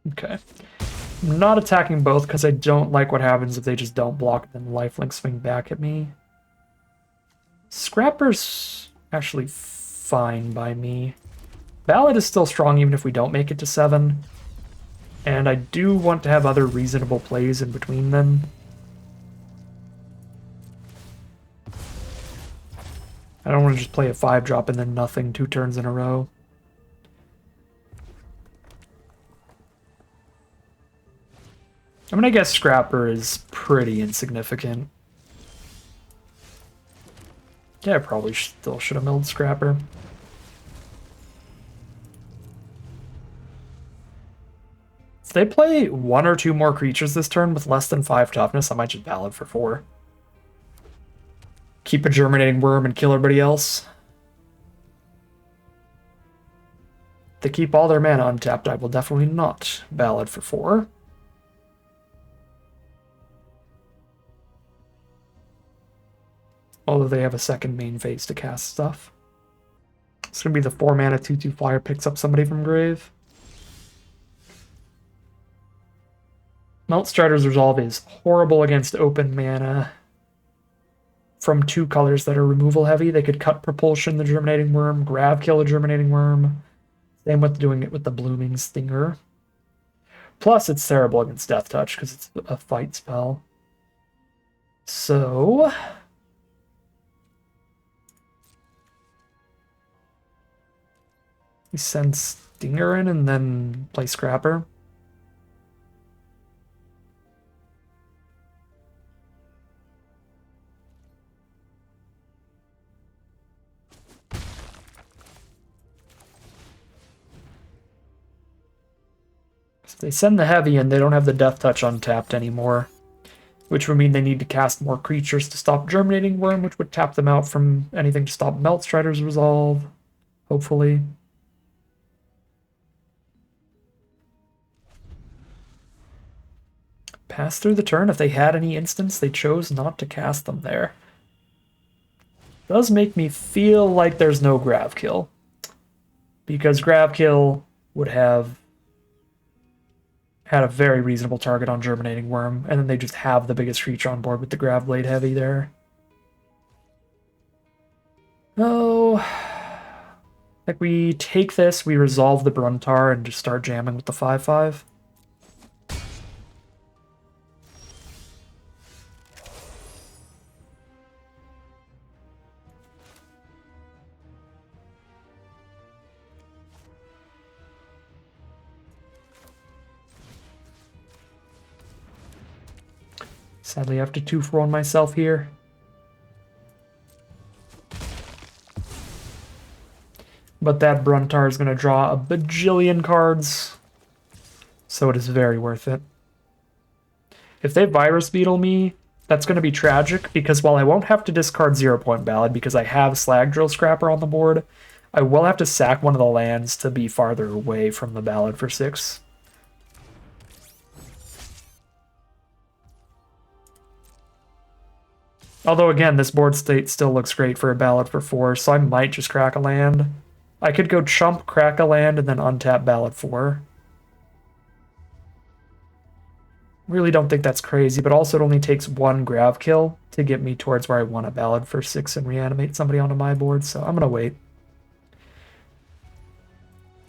Okay. I'm not attacking both because I don't like what happens if they just don't block and then lifelink swing back at me. Scrapper's actually fine by me. Ballad is still strong even if we don't make it to 7. And I do want to have other reasonable plays in between them. I don't want to just play a 5-drop and then nothing 2 turns in a row. I'm gonna guess Scrapper is pretty insignificant. Yeah, I probably still should have milled Scrapper. If they play 1 or 2 more creatures this turn with less than 5 toughness, I might just ballad for 4. Keep a Germinating Worm and kill everybody else. If they keep all their mana untapped, I will definitely not ballad for 4. Although they have a second main phase to cast stuff. It's going to be the 4-mana 2/2 flyer picks up somebody from grave. Meltstrider's Resolve is horrible against open mana from 2 colors that are removal heavy. They could cut Propulsion, the Germinating Worm, grab kill the Germinating Worm. Same with doing it with the Blooming Stinger. Plus, it's terrible against Death Touch because it's a fight spell. So... we send Stinger in and then play Scrapper. So they send the heavy and they don't have the Death Touch untapped anymore, which would mean they need to cast more creatures to stop Germinating Worm, which would tap them out from anything to stop Meltstrider's Resolve, hopefully. Pass through the turn. If they had any instants, they chose not to cast them there. Does make me feel like there's no grab kill, because grab kill would have had a very reasonable target on Germinating Worm, and then they just have the biggest creature on board with the Grav Blade Heavy there. Oh, like we take this, we resolve the Bruntar, and just start jamming with the 5/5. Sadly, I have to 2-for-1 myself here. But that Bruntar is going to draw a bajillion cards, so it is very worth it. If they Virus Beetle me, that's going to be tragic, because while I won't have to discard 0-point Ballad because I have Slag Drill Scrapper on the board, I will have to sack one of the lands to be farther away from the Ballad for 6. Although, again, this board state still looks great for a Ballad for 4, so I might just crack a land. I could go Chump, crack a land, and then untap Ballad 4. Really don't think that's crazy, but also it only takes 1 Grav kill to get me towards where I want a Ballad for 6 and reanimate somebody onto my board, so I'm going to wait.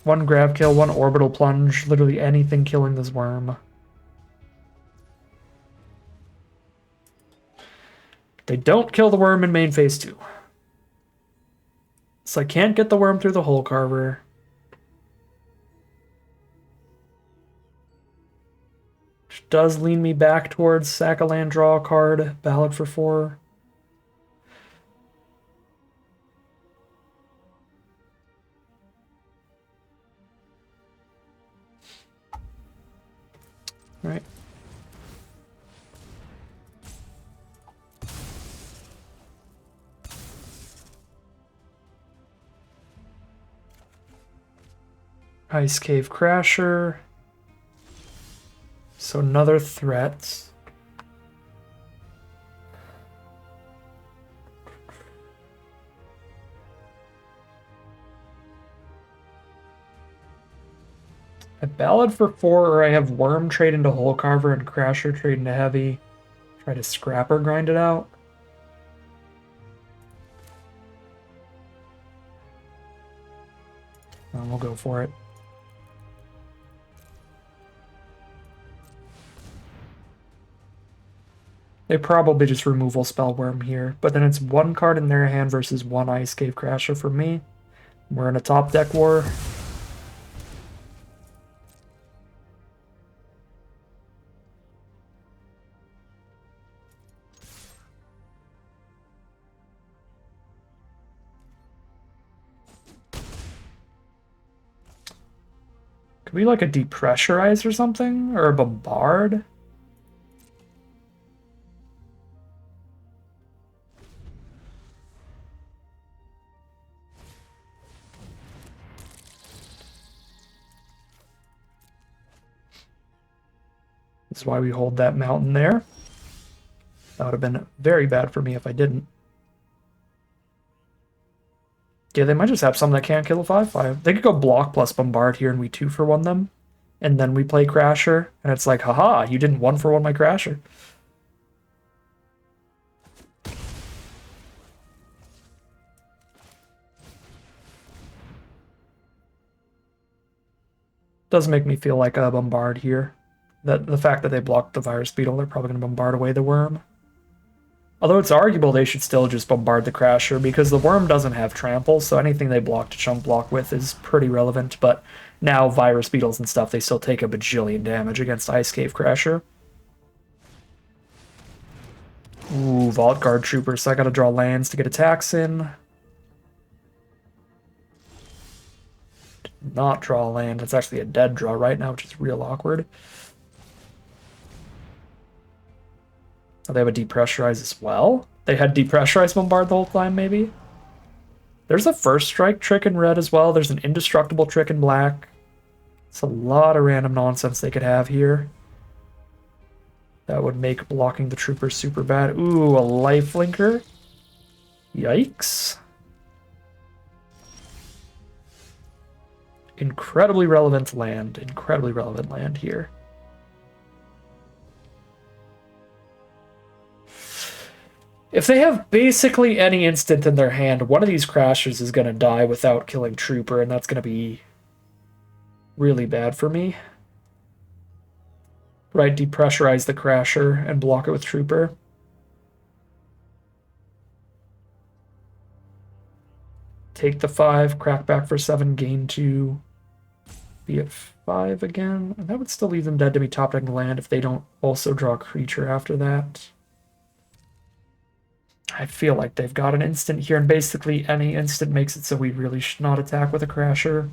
1 Grav kill, 1 Orbital Plunge, literally anything killing this worm. They don't kill the worm in main phase 2. So I can't get the worm through the Hole Carver. Which does lean me back towards sack a land, draw a card, Ballad for 4. Right. Ice Cave Crasher. So another threat. I Ballad for 4, or I have Worm trade into Hole Carver and Crasher trade into Heavy. Try to Scrapper grind it out. We'll go for it. They probably just removal spell Worm here, but then it's 1 card in their hand versus 1 Ice Cave Crasher for me. We're in a top deck war. Could we like a Depressurize or something? Or a Bombard? This is why we hold that mountain there. That would have been very bad for me if I didn't. Yeah, they might just have some that can't kill a 5/5. They could go block plus bombard here and we 2-for-1 them. And then we play Crasher. And it's like, haha, you didn't 1-for-1 my Crasher. Does make me feel like a bombard here. That the fact that they blocked the Virus Beetle, they're probably going to bombard away the Worm. Although it's arguable they should still just bombard the Crasher because the Worm doesn't have trample, so anything they block to chunk block with is pretty relevant. But now Virus Beetles and stuff, they still take a bajillion damage against Ice Cave Crasher. Ooh, Vault Guard Troopers, so I gotta draw lands to get attacks in. Did not draw a land, it's actually a dead draw right now, which is real awkward. Oh, they have a Depressurize as well? They had Depressurize Bombard the whole time, maybe? There's a First Strike trick in red as well. There's an Indestructible trick in black. It's a lot of random nonsense they could have here. That would make blocking the troopers super bad. Ooh, a Lifelinker. Yikes. Incredibly relevant land. Incredibly relevant land here. If they have basically any instant in their hand, one of these Crashers is going to die without killing Trooper, and that's going to be really bad for me. Right, depressurize the Crasher and block it with Trooper. Take the 5, crack back for 7, gain 2, be at 5 again. And that would still leave them dead to be top decking land if they don't also draw a creature after that. I feel like they've got an instant here, and basically any instant makes it so we really should not attack with a Crasher.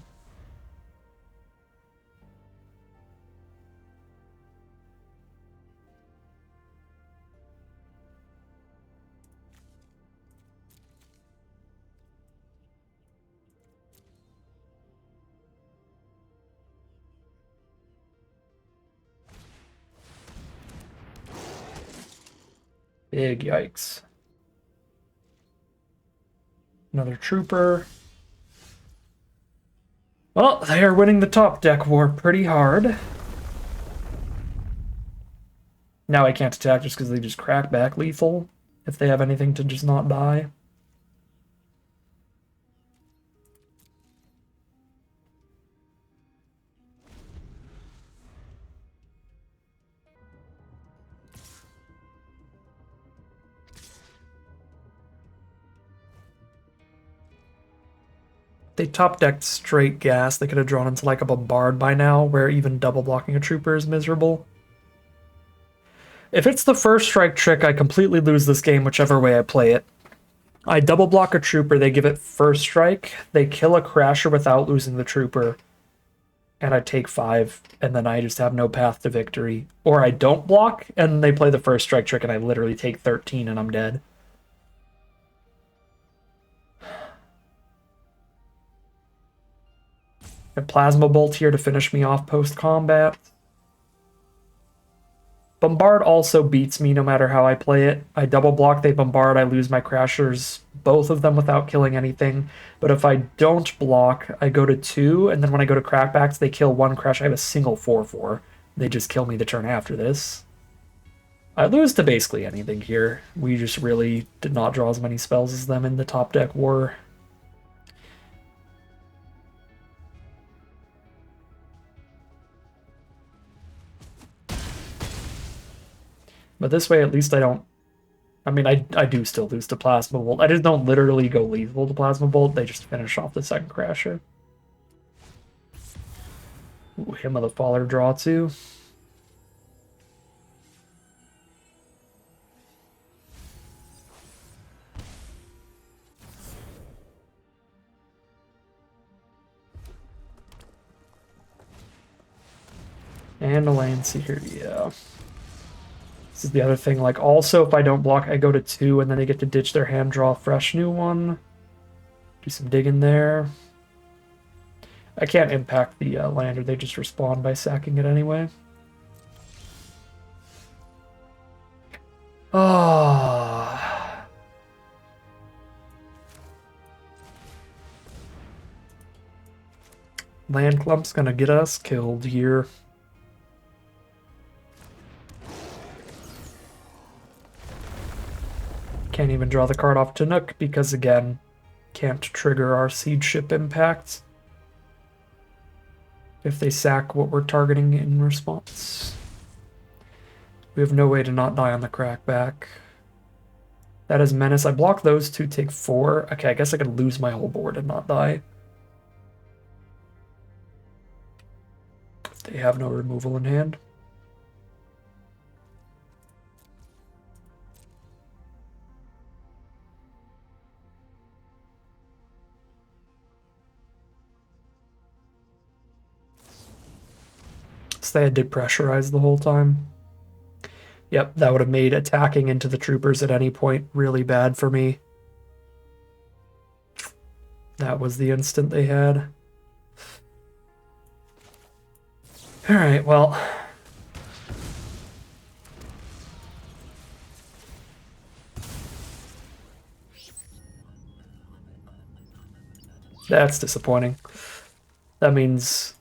Big yikes. Another Trooper. Well, they are winning the top deck war pretty hard. Now I can't attack just because they just crack back lethal if they have anything to just not die. They top decked straight gas. They could have drawn into like a bombard by now, where even double blocking a trooper is miserable. If it's the first strike trick, I completely lose this game whichever way I play it. I double block a trooper, they give it first strike, they kill a Crasher without losing the trooper, and I take 5, and then I just have no path to victory. Or I don't block, and they play the first strike trick, and I literally take 13 and I'm dead. A Plasma Bolt here to finish me off post-combat. Bombard also beats me no matter how I play it. I double block, they bombard, I lose my Crashers, both of them without killing anything. But if I don't block, I go to 2, and then when I go to crackbacks, they kill 1 Crash. I have a single 4/4. They just kill me the turn after this. I lose to basically anything here. We just really did not draw as many spells as them in the top deck war. But this way, at least I don't... I mean, I do still lose to Plasma Bolt. I just don't literally go lethal to Plasma Bolt. They just finish off the second Crasher. Ooh, Hymn of the Faller draw too. And a Lancy here, yeah. This is the other thing, like, also, if I don't block, I go to 2, and then they get to ditch their hand, draw a fresh new one. Do some digging there. I can't impact the lander, they just respawn by sacking it anyway. Oh. Land clump's gonna get us killed here. Can't even draw the card off Chinook because, again, can't trigger our siege ship impacts if they sack what we're targeting in response. We have no way to not die on the crackback. That is Menace. I block those two, take 4. Okay, I guess I could lose my whole board and not die. If they have no removal in hand. So they had depressurized the whole time. Yep, that would have made attacking into the troopers at any point really bad for me. That was the instant they had. Alright, well. That's disappointing. That means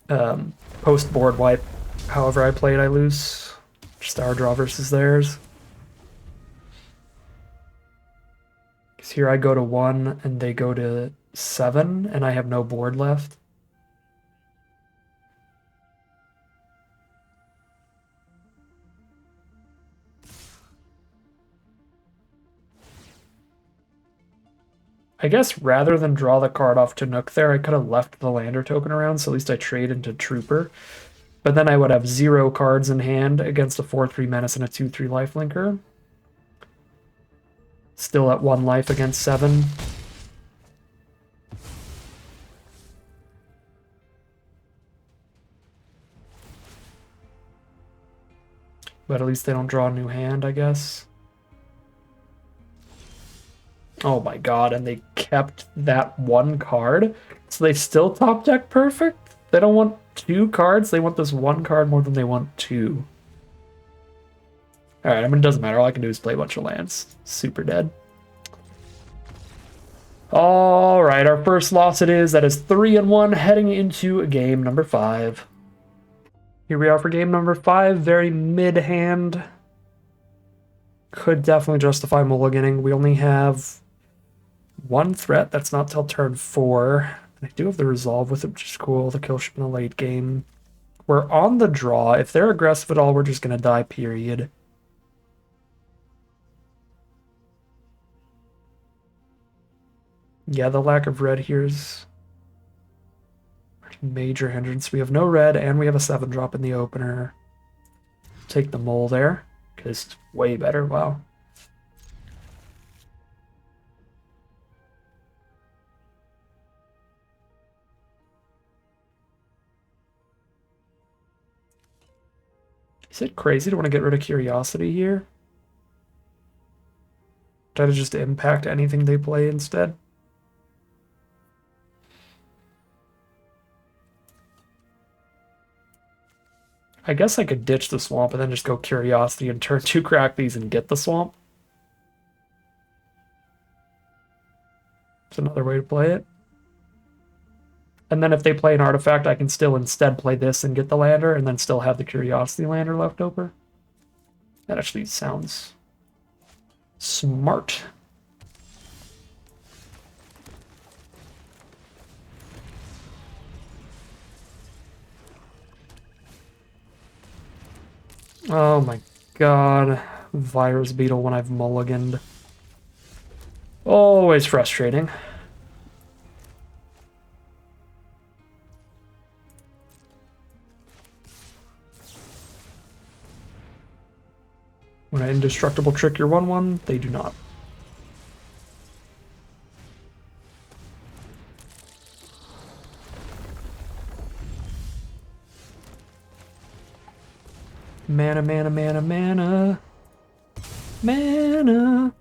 post-board wipe. However I play it, I lose. Just our draw versus theirs. Because here I go to 1 and they go to 7 and I have no board left. I guess rather than draw the card off Chinook there, I could have left the lander token around, so at least I trade into Trooper. But then I would have 0 cards in hand against a 4-3 Menace and a 2-3 lifelinker. Still at 1 life against 7. But at least they don't draw a new hand, I guess. Oh my god, and they kept that 1 card? So they still top deck perfect? They don't want 2 cards, they want this 1 card more than they want 2. Alright, I mean, it doesn't matter. All I can do is play a bunch of lands. Super dead. Alright, our first loss it is. That is 3-1 heading into game number 5. Here we are for game number 5. Very mid-hand. Could definitely justify mulliganing. We only have 1 threat. That's not till turn 4. I do have the resolve with it, which is cool. The kill ship in the late game. We're on the draw. If they're aggressive at all, we're just going to die, period. Yeah, the lack of red here is a major hindrance. We have no red, and we have a 7-drop in the opener. Take the mole there, because it's way better. Wow. Is it crazy to want to get rid of Curiosity here? Try to just impact anything they play instead? I guess I could ditch the swamp and then just go Curiosity and turn 2 crack these and get the swamp. It's another way to play it. And then if they play an artifact, I can still instead play this and get the lander, and then still have the Curiosity lander left over. That actually sounds smart. Oh my god. Virus Beetle when I've mulliganed. Always frustrating. When I indestructible trick your 1/1, they do not. Mana, mana, mana, mana. Mana.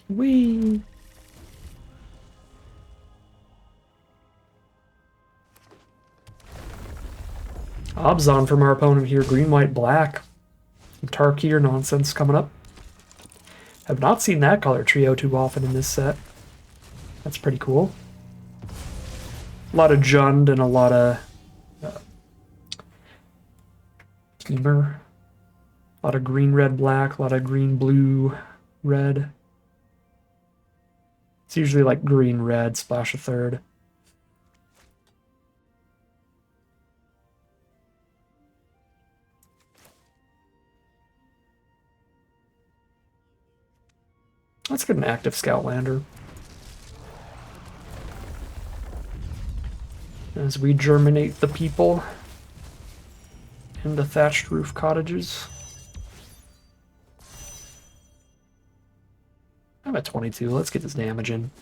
Wee. Obzon from our opponent here. Green, white, black. Some Tarkir nonsense coming up. Have not seen that color trio too often in this set. That's pretty cool. A lot of Jund and a lot of Teamer. A lot of green, red, black, a lot of green, blue, red. It's usually like green, red, splash a third. Let's get an active scout lander. As we germinate the people in the thatched roof cottages. I'm at 22. Let's get this damage in.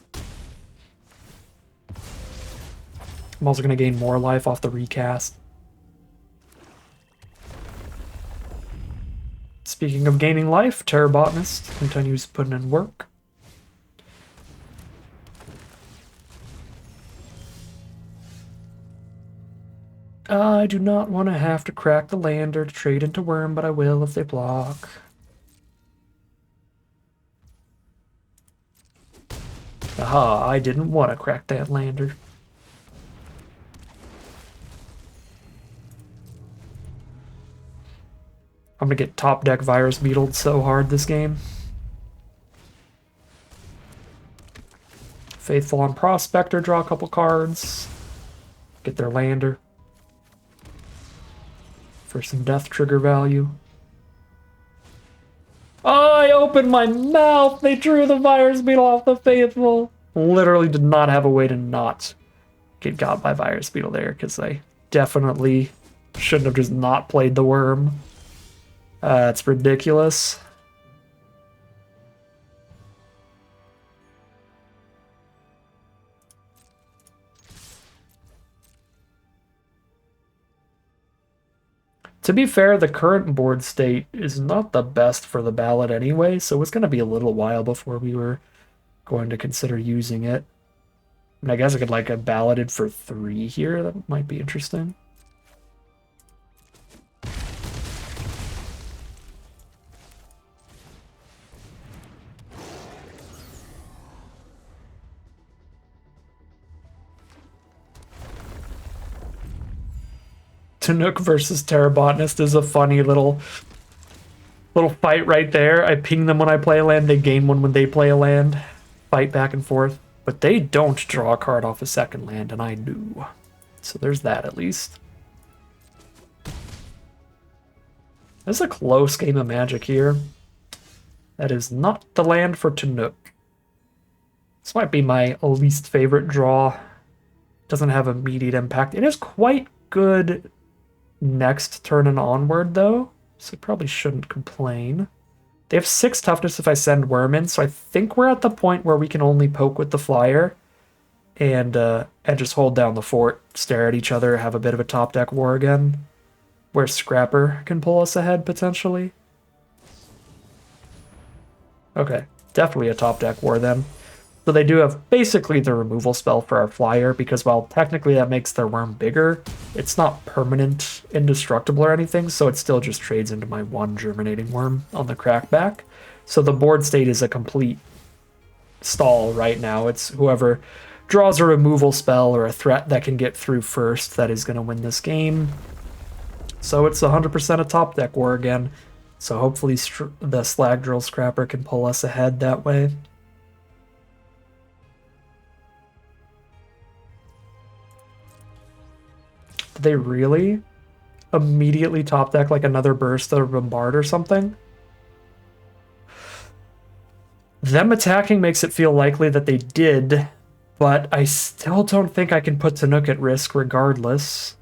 I'm also going to gain more life off the recast. Speaking of gaining life, Terror Botanist continues putting in work. I do not want to have to crack the lander to trade into Worm, but I will if they block. Aha, I didn't want to crack that lander. I'm gonna get top deck Virus Beetled so hard this game. Faithful on Prospector, draw a couple cards. Get their lander. For some death trigger value. Oh, I opened my mouth! They drew the Virus Beetle off the Faithful! Literally did not have a way to not get got by Virus Beetle there, because I definitely shouldn't have just not played the Worm. It's ridiculous. To be fair, the current board state is not the best for the ballot anyway, so it's going to be a little while before we were going to consider using it. And I guess I could like a balloted for 3 here. That might be interesting. Tanook versus Terror Botanist is a funny little fight right there. I ping them when I play a land, they gain one when they play a land. Fight back and forth. But they don't draw a card off a second land, and I do. So there's that at least. This is a close game of Magic here. That is not the land for Tanook. This might be my least favorite draw. Doesn't have immediate impact. It is quite good next turn and onward, though, so probably shouldn't complain. They have 6 toughness if I send Worm in, so I think we're at the point where we can only poke with the flyer and just hold down the fort, stare at each other, have a bit of a top deck war again, where Scrapper can pull us ahead potentially. Okay, definitely a top deck war then. So they do have basically the removal spell for our flyer, because while technically that makes their Worm bigger, it's not permanent indestructible or anything, so it still just trades into my 1 Germinating Worm on the crackback. So the board state is a complete stall right now. It's whoever draws a removal spell or a threat that can get through first that is going to win this game. So it's 100% a top deck war again. So hopefully the Slag Drill Scrapper can pull us ahead that way. Did they really immediately top deck like another Burst or Bombard or something? Them attacking makes it feel likely that they did, but I still don't think I can put Tanook at risk regardless.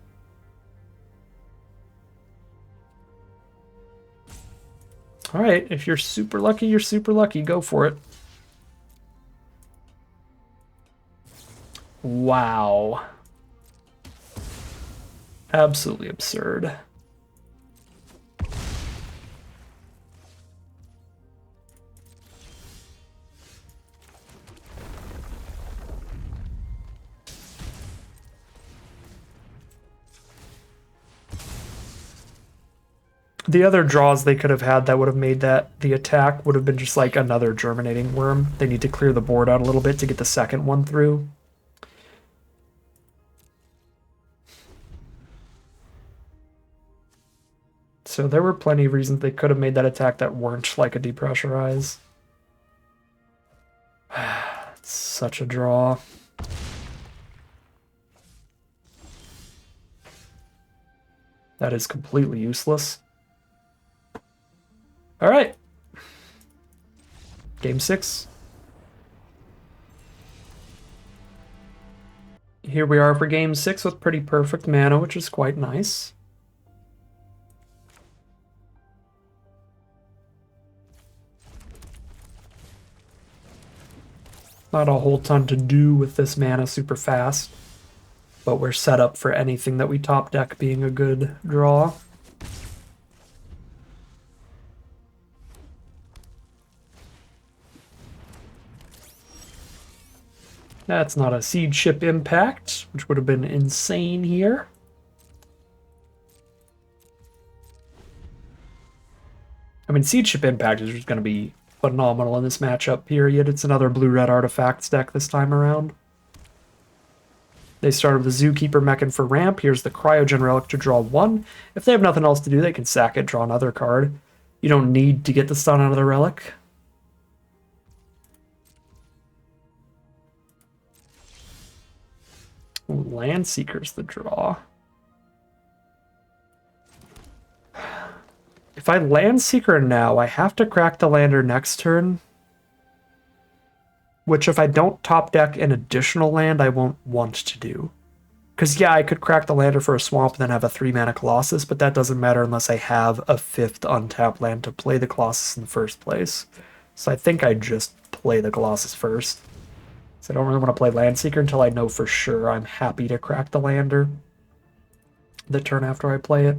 Alright, if you're super lucky, you're super lucky. Go for it. Wow. Absolutely absurd. The other draws they could have had that would have made that the attack would have been just like another Germinating Worm. They need to clear the board out a little bit to get the second one through. So there were plenty of reasons they could have made that attack that weren't like a depressurize. It's such a draw. That is completely useless. All right. Game 6. Here we are for game 6 with pretty perfect mana, which is quite nice. Not a whole ton to do with this mana super fast, but we're set up for anything that we top deck being a good draw. That's not a Seed Ship Impact, which would have been insane here. I mean, Seed Ship Impact is just going to be phenomenal in this matchup, period. It's another blue-red artifacts deck this time around. They started with the Zookeeper Mechan for ramp. Here's the Cryogen Relic to draw 1. If they have nothing else to do, they can sack it, draw another card. You don't need to get the stun out of the Relic. Ooh, Landseeker's the draw. If I Landseeker now, I have to crack the lander next turn. Which if I don't top deck an additional land, I won't want to do. Because yeah, I could crack the lander for a swamp and then have a 3-mana Colossus, but that doesn't matter unless I have a 5th untapped land to play the Colossus in the first place. So I think I just play the Colossus first. So I don't really want to play Landseeker until I know for sure I'm happy to crack the lander the turn after I play it.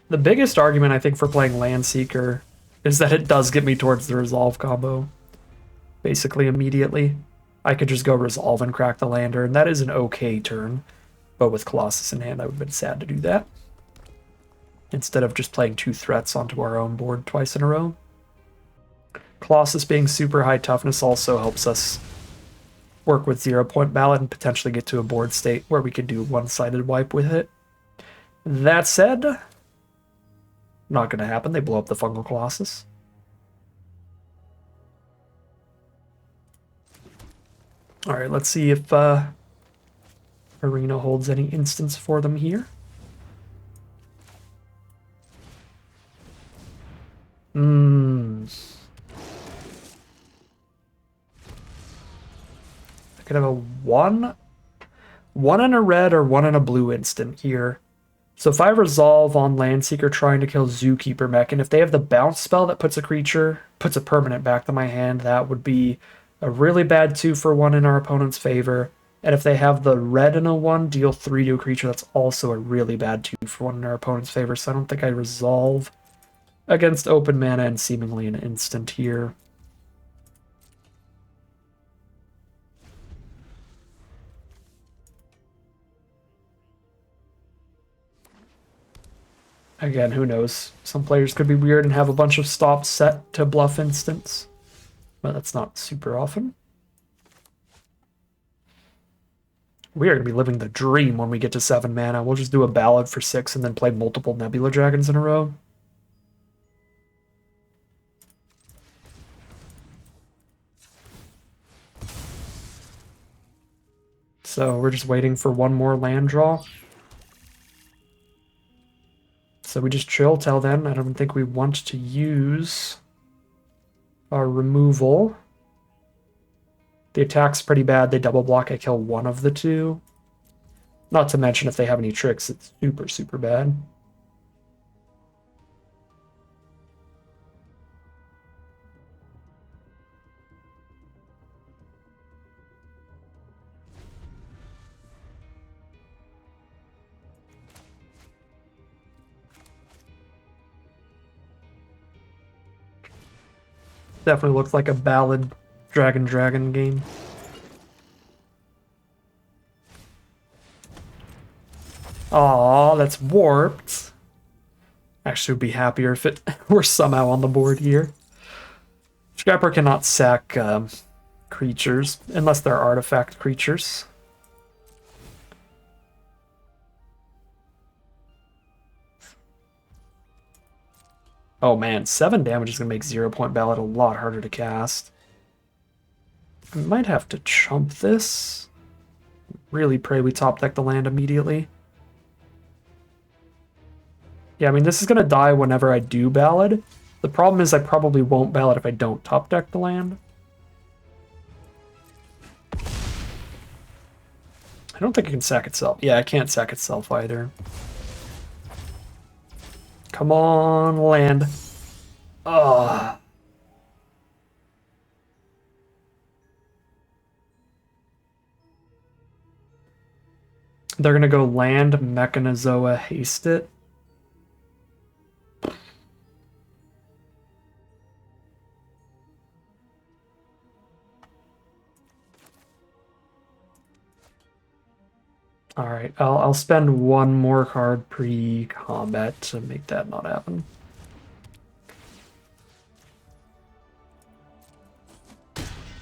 The biggest argument, I think, for playing Landseeker is that it does get me towards the Resolve combo. Basically, immediately. I could just go Resolve and crack the lander, and that is an okay turn. But with Colossus in hand, I would have been sad to do that. Instead of just playing 2 threats onto our own board twice in a row. Colossus being super high toughness also helps us work with 0-point ballot and potentially get to a board state where we could do one-sided wipe with it. That said, not going to happen. They blow up the Fungal Colossus. Alright, let's see if Arena holds any instance for them here. I could have a one in a red or 1 in a blue instant here. So if I resolve on Landseeker trying to kill Zookeeper Mech, and if they have the bounce spell that puts a permanent back to my hand, that would be a really bad 2-for-1 in our opponent's favor. And if they have the red in a 1, deal 3 to a creature, that's also a really bad 2-for-1 in our opponent's favor. So I don't think I resolve against open mana and seemingly an instant here. Again, who knows? Some players could be weird and have a bunch of stops set to bluff instants, but that's not super often. We are going to be living the dream when we get to 7 mana. We'll just do a ballad for 6 and then play multiple Nebula Dragons in a row. So we're just waiting for one more land draw. So we just chill till then. I don't think we want to use our removal. The attack's pretty bad. They double block. I kill one of the 2. Not to mention if they have any tricks, it's super, super bad. Definitely looks like a ballad dragon game. Aw, that's warped. Actually, would be happier if it were somehow on the board here. Scrapper cannot sack creatures unless they're artifact creatures. Oh man, 7 damage is going to make 0-point ballad a lot harder to cast. I might have to chump this. Really pray we top deck the land immediately. Yeah, I mean, this is going to die whenever I do ballad. The problem is I probably won't ballad if I don't top deck the land. I don't think it can sack itself. Yeah, it can't sack itself either. Come on, land. Ugh. They're going to go land, Mechanizoa, haste it. All right, I'll spend one more card pre-combat to make that not happen.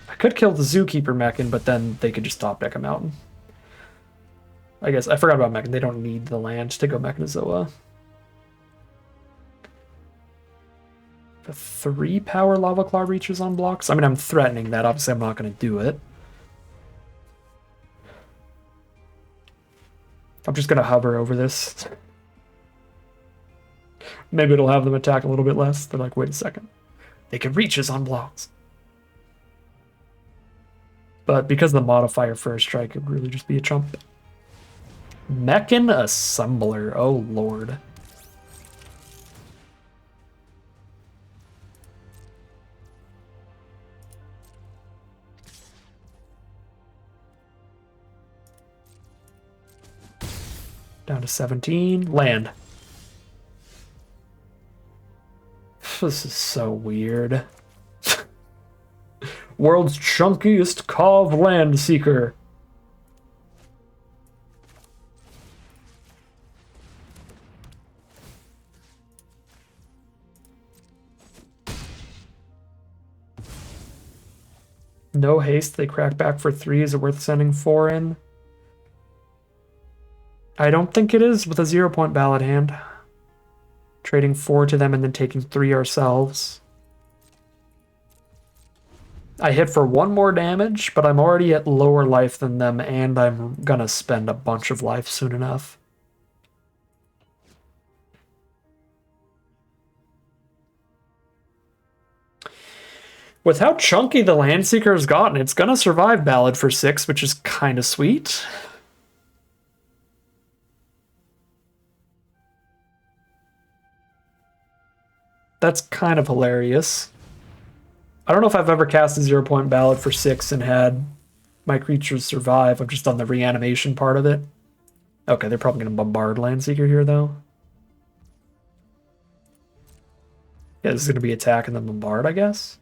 I could kill the Zookeeper Mechan, but then they could just top deck a mountain. I guess I forgot about Mechan. They don't need the land to go Mechanizoa. The 3 power Lava Claw reaches on blocks. I mean, I'm threatening that. Obviously, I'm not going to do it. I'm just going to hover over this. Maybe it'll have them attack a little bit less. They're like, wait a second. They can reaches on blocks. But because the modifier for a strike could really just be a chump. Mechan Assembler. Oh, Lord. Down to 17. Land. This is so weird. World's chunkiest Cov Land Seeker. No haste, they crack back for 3. Is it worth sending 4 in? I don't think it is with a 0-point ballad hand. Trading 4 to them and then taking 3 ourselves. I hit for 1 more damage, but I'm already at lower life than them, and I'm gonna spend a bunch of life soon enough. With how chunky the Landseeker has gotten, it's gonna survive Ballad for 6, which is kind of sweet. That's kind of hilarious. I don't know if I've ever cast a 0-point ballad for 6 and had my creatures survive. I'm just on the reanimation part of it. Okay, they're probably going to bombard Landseeker here, though. Yeah, this is going to be attack and then bombard, I guess.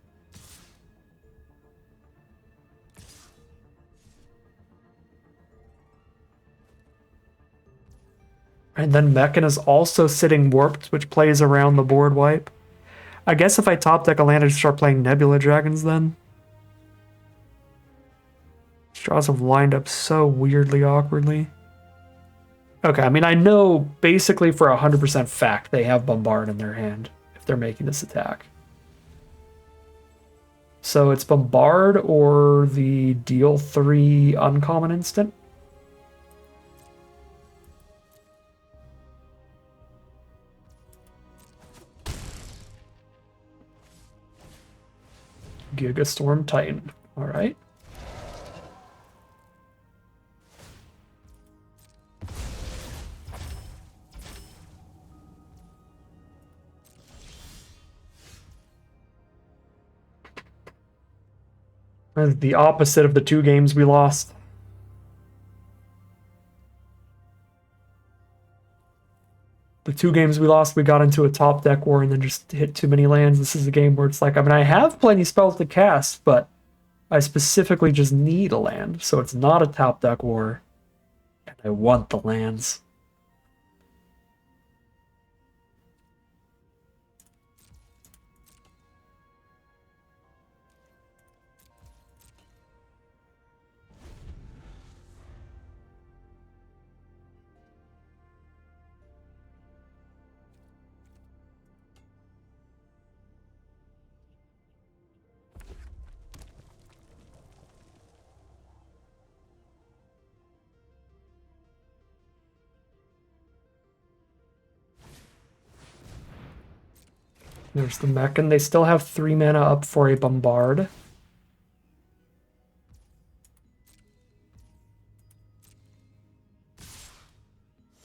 And then Mechan is also sitting warped, which plays around the board wipe. I guess if I top deck a land, I just start playing Nebula Dragons then. Straws have lined up so weirdly awkwardly. Okay, I mean, I know basically for 100% fact they have Bombard in their hand if they're making this attack. So it's Bombard or the deal 3 uncommon instant. Gigastorm Titan. All right. That's the opposite of the 2 games we lost. The 2 games we lost, we got into a top deck war and then just hit too many lands. This is a game where it's like, I mean, I have plenty of spells to cast, but I specifically just need a land. So it's not a top deck war. And I want the lands. There's the mech, and they still have 3 mana up for a bombard.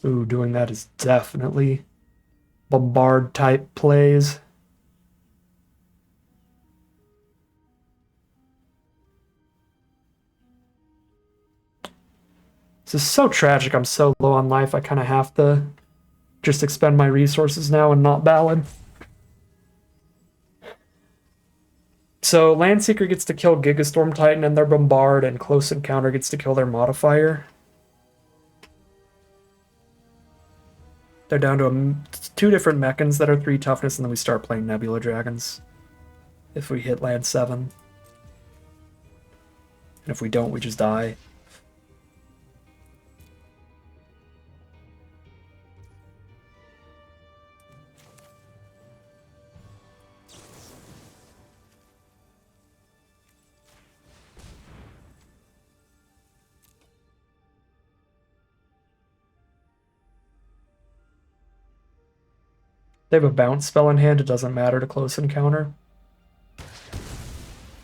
Ooh, doing that is definitely bombard type plays. This is so tragic. I'm so low on life. I kind of have to just expend my resources now and not ballad. So Landseeker gets to kill Gigastorm Titan and their Bombard, and Close Encounter gets to kill their modifier. They're down to 2 different mechans that are 3 toughness, and then we start playing Nebula Dragons. If we hit land 7. And if we don't, we just die. They have a bounce spell in hand. It doesn't matter to Close Encounter.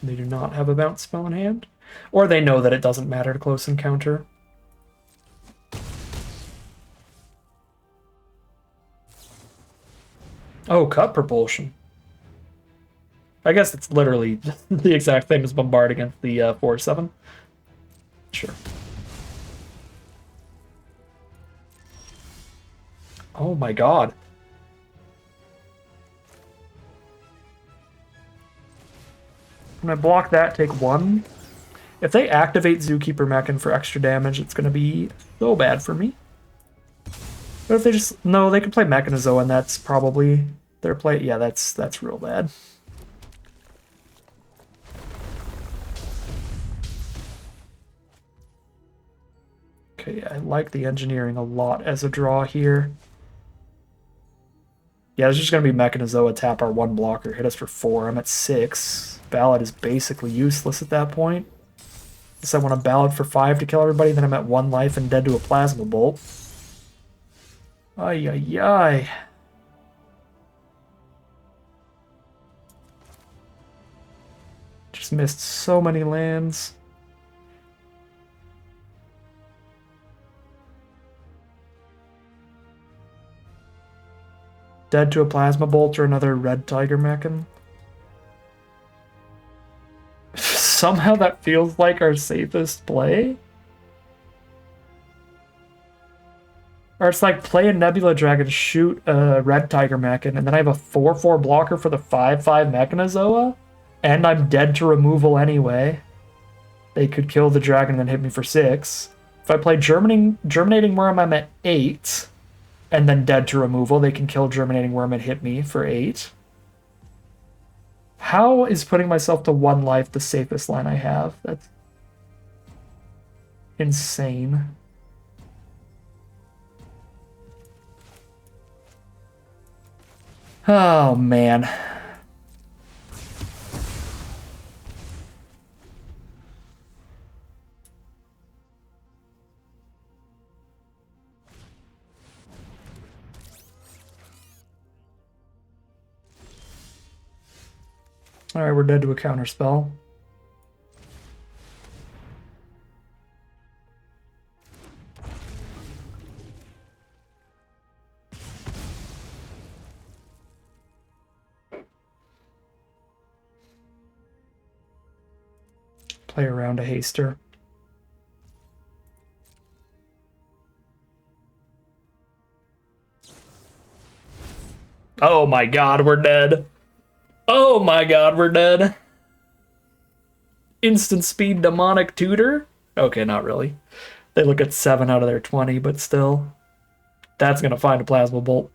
They do not have a bounce spell in hand. Or they know that it doesn't matter to Close Encounter. Oh, Cut Propulsion. I guess it's literally the exact same as Bombard against the 4/7. Sure. Oh my god. When I block that, take 1. If they activate Zookeeper Mechan for extra damage, it's going to be so bad for me. But if they just... No, they can play Mechanizoa, and that's probably their play. Yeah, that's real bad. Okay, I like the engineering a lot as a draw here. Yeah, it's just going to be Mechanizoa, tap our 1 blocker, hit us for 4. I'm at 6. Ballad is basically useless at that point. Unless I want to ballad for 5 to kill everybody, then I'm at 1 life and dead to a Plasma Bolt. Ay, ay, ay. Just missed so many lands. Dead to a Plasma Bolt or another Red Tiger Mechan. Somehow that feels like our safest play. Or it's like play a Nebula Dragon, shoot a Red Tiger Mechan, and then I have a 4/4 blocker for the 5/5 Mechanizoa, and I'm dead to removal anyway. They could kill the dragon and then hit me for 6. If I play Germinating Worm, I'm at 8, and then dead to removal. They can kill Germinating Worm and hit me for 8. How is putting myself to 1 life the safest line I have? That's insane. Oh, man. Alright, we're dead to a counter spell. Play around a haster. Oh my god, we're dead. Oh my god, we're dead. Instant speed demonic tutor? Okay, not really. They look at 7 out of their 20, but still. That's gonna find a Plasma Bolt.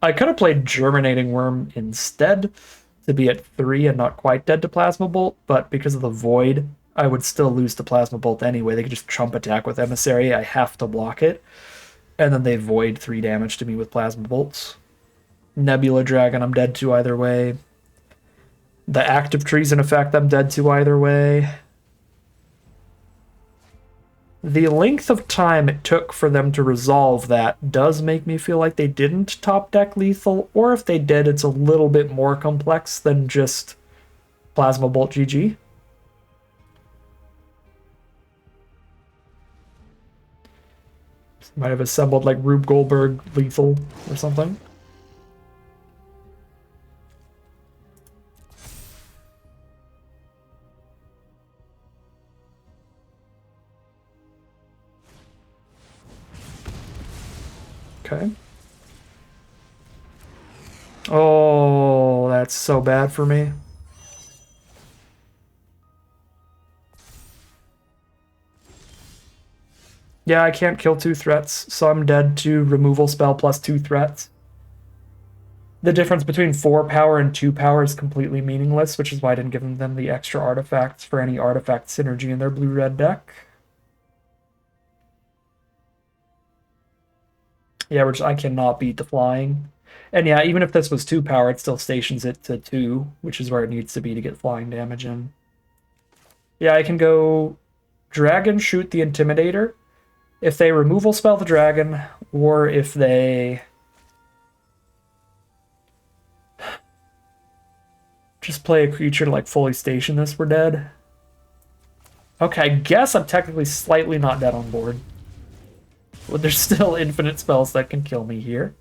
I could have played Germinating Worm instead to be at 3 and not quite dead to Plasma Bolt, but because of the Void, I would still lose to Plasma Bolt anyway. They could just chump attack with Emissary. I have to block it. And then they Void 3 damage to me with Plasma Bolts. Nebula Dragon, I'm dead to either way. The Active Treason effect, I'm dead to either way. The length of time it took for them to resolve that does make me feel like they didn't top deck lethal, or if they did, it's a little bit more complex than just Plasma Bolt GG. Might have assembled like Rube Goldberg lethal or something. Okay. Oh, that's so bad for me. Yeah, I can't kill 2 threats, so I'm dead to removal spell plus 2 threats. The difference between 4 power and 2 power is completely meaningless, which is why I didn't give them the extra artifacts for any artifact synergy in their blue-red deck. Yeah, which I cannot beat the flying. And yeah, even if this was 2 power, it still stations it to 2, which is where it needs to be to get flying damage in. Yeah, I can go Dragon, shoot the Intimidator. If they removal spell the dragon, or if they just play a creature to like fully station this, we're dead. Okay, I guess I'm technically slightly not dead on board. But there's still infinite spells that can kill me here.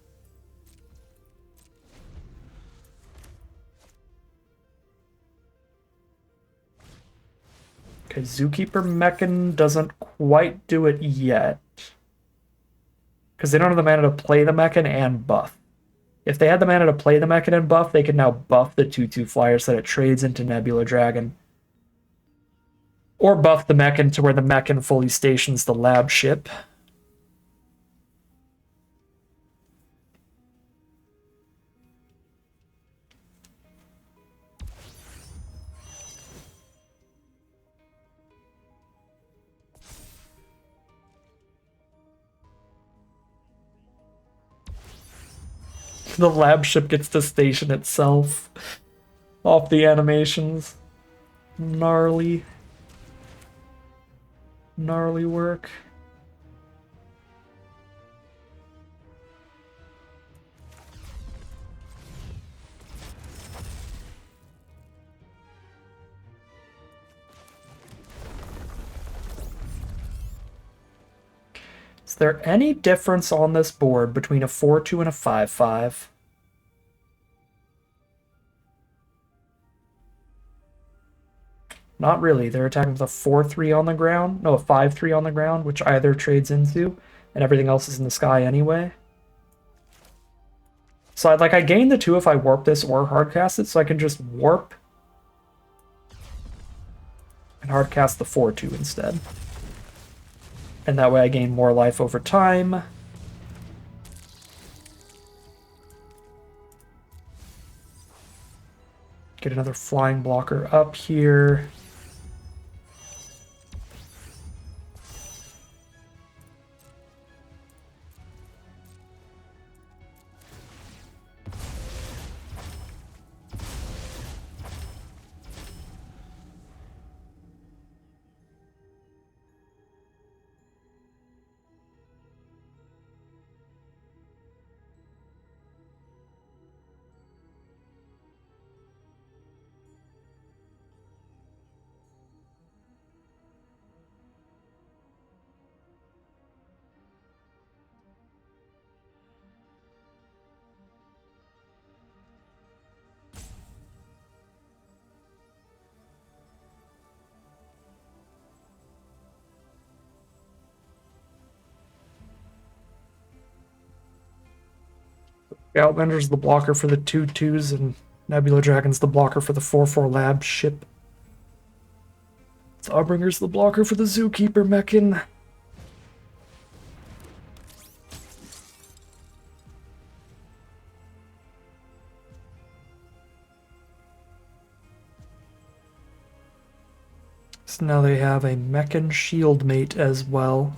Okay, Zookeeper Mechan doesn't quite do it yet. Because they don't have the mana to play the Mechan and buff. If they had the mana to play the Mechan and buff, they could now buff the 2/2 flyer so that it trades into Nebula Dragon. Or buff the Mechan to where the Mechan fully stations the lab ship. The lab ship gets to station itself off the animations. Gnarly. Gnarly work. Is there any difference on this board between a 4/2 and a 5/5? Not really. They're attacking with a 4/3 on the ground. No, a 5/3 on the ground, which either trades into, and everything else is in the sky anyway. So I gain the 2 if I warp this or hardcast it, so I can just warp and hardcast the 4/2 instead. And that way I gain more life over time. Get another flying blocker up here. Outlander's the blocker for the 2/2s, and Nebula Dragon's the blocker for the 4/4 lab ship. Thawbringer's the blocker for the Zookeeper Mechan. So now they have a Mechan Shieldmate as well.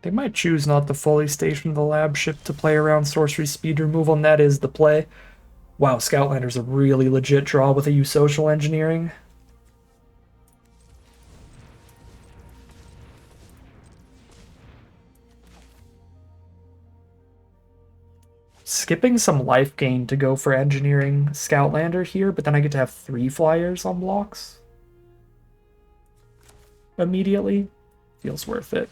They might choose not to fully station the lab ship to play around sorcery speed removal, and that is the play. Wow, Scoutlander's a really legit draw with a use social engineering. Skipping some life gain to go for engineering Scoutlander here, but then I get to have 3 flyers on blocks immediately. Feels worth it.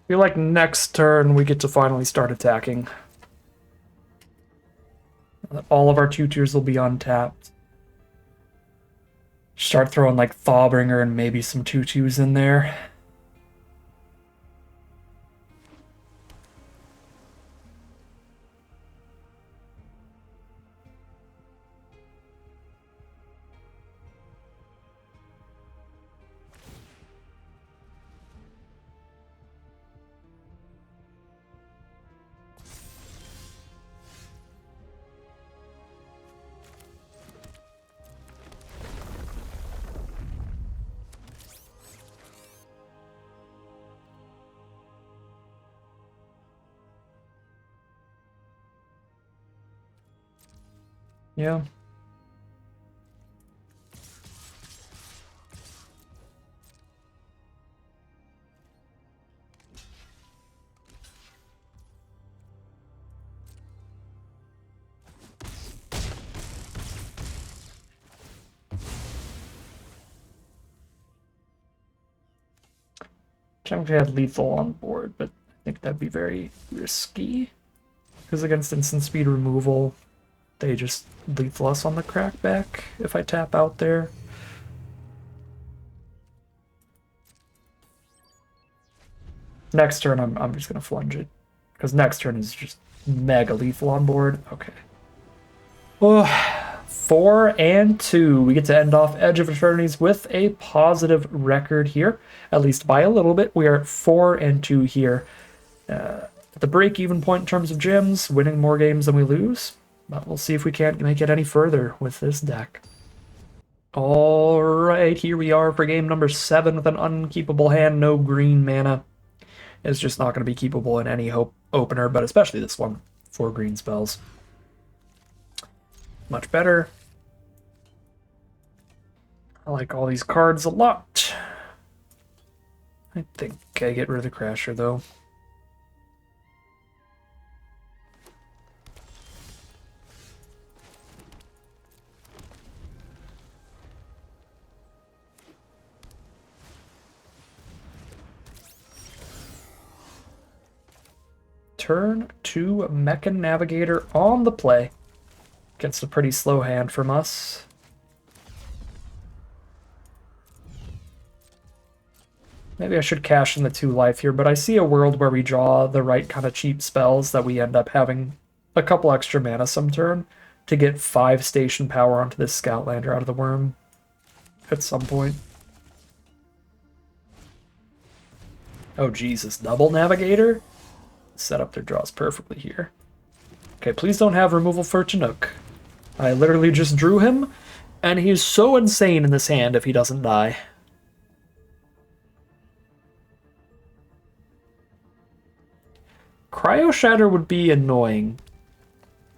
Feel like next turn we get to finally start attacking. All of our 2/2s will be untapped. Start throwing like Thawbringer and maybe some 2/2s in there. Yeah. Technically had lethal on board, but I think that'd be very risky. Because against instant speed removal, they just lethal us on the crackback if I tap out there. Next turn, I'm just gonna flunge it. Because next turn is just mega lethal on board. Okay. Oh, 4 and 2. We get to end off Edge of Eternities with a positive record here, at least by a little bit. We are at 4 and 2 here. At the break-even point in terms of gems, winning more games than we lose. But we'll see if we can't make it any further with this deck. All right, here we are for game number 7 with an unkeepable hand, no green mana. It's just not going to be keepable in any opener, but especially this one. 4 green spells. Much better. I like all these cards a lot. I think I get rid of the Crasher, though. Turn 2 Mecha Navigator on the play. Gets a pretty slow hand from us. Maybe I should cash in the 2 life here, but I see a world where we draw the right kind of cheap spells that we end up having a couple extra mana some turn to get 5 station power onto this Scoutlander out of the worm at some point. Oh Jesus, double Navigator? Set up their draws perfectly here. Okay, please don't have removal for Chinook. I literally just drew him, and he's so insane in this hand if he doesn't die. Cryo Shatter would be annoying,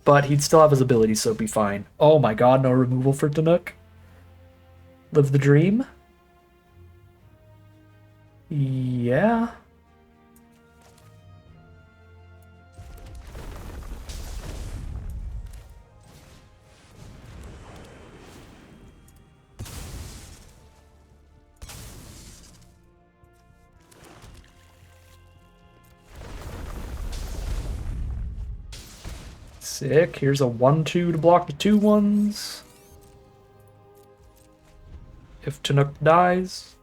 but he'd still have his ability, so it'd be fine. Oh my god, no removal for Chinook. Live the dream? Yeah. Sick. Here's a 1-2 to block the 2-1s. If Chinook dies,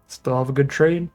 still have a good trade.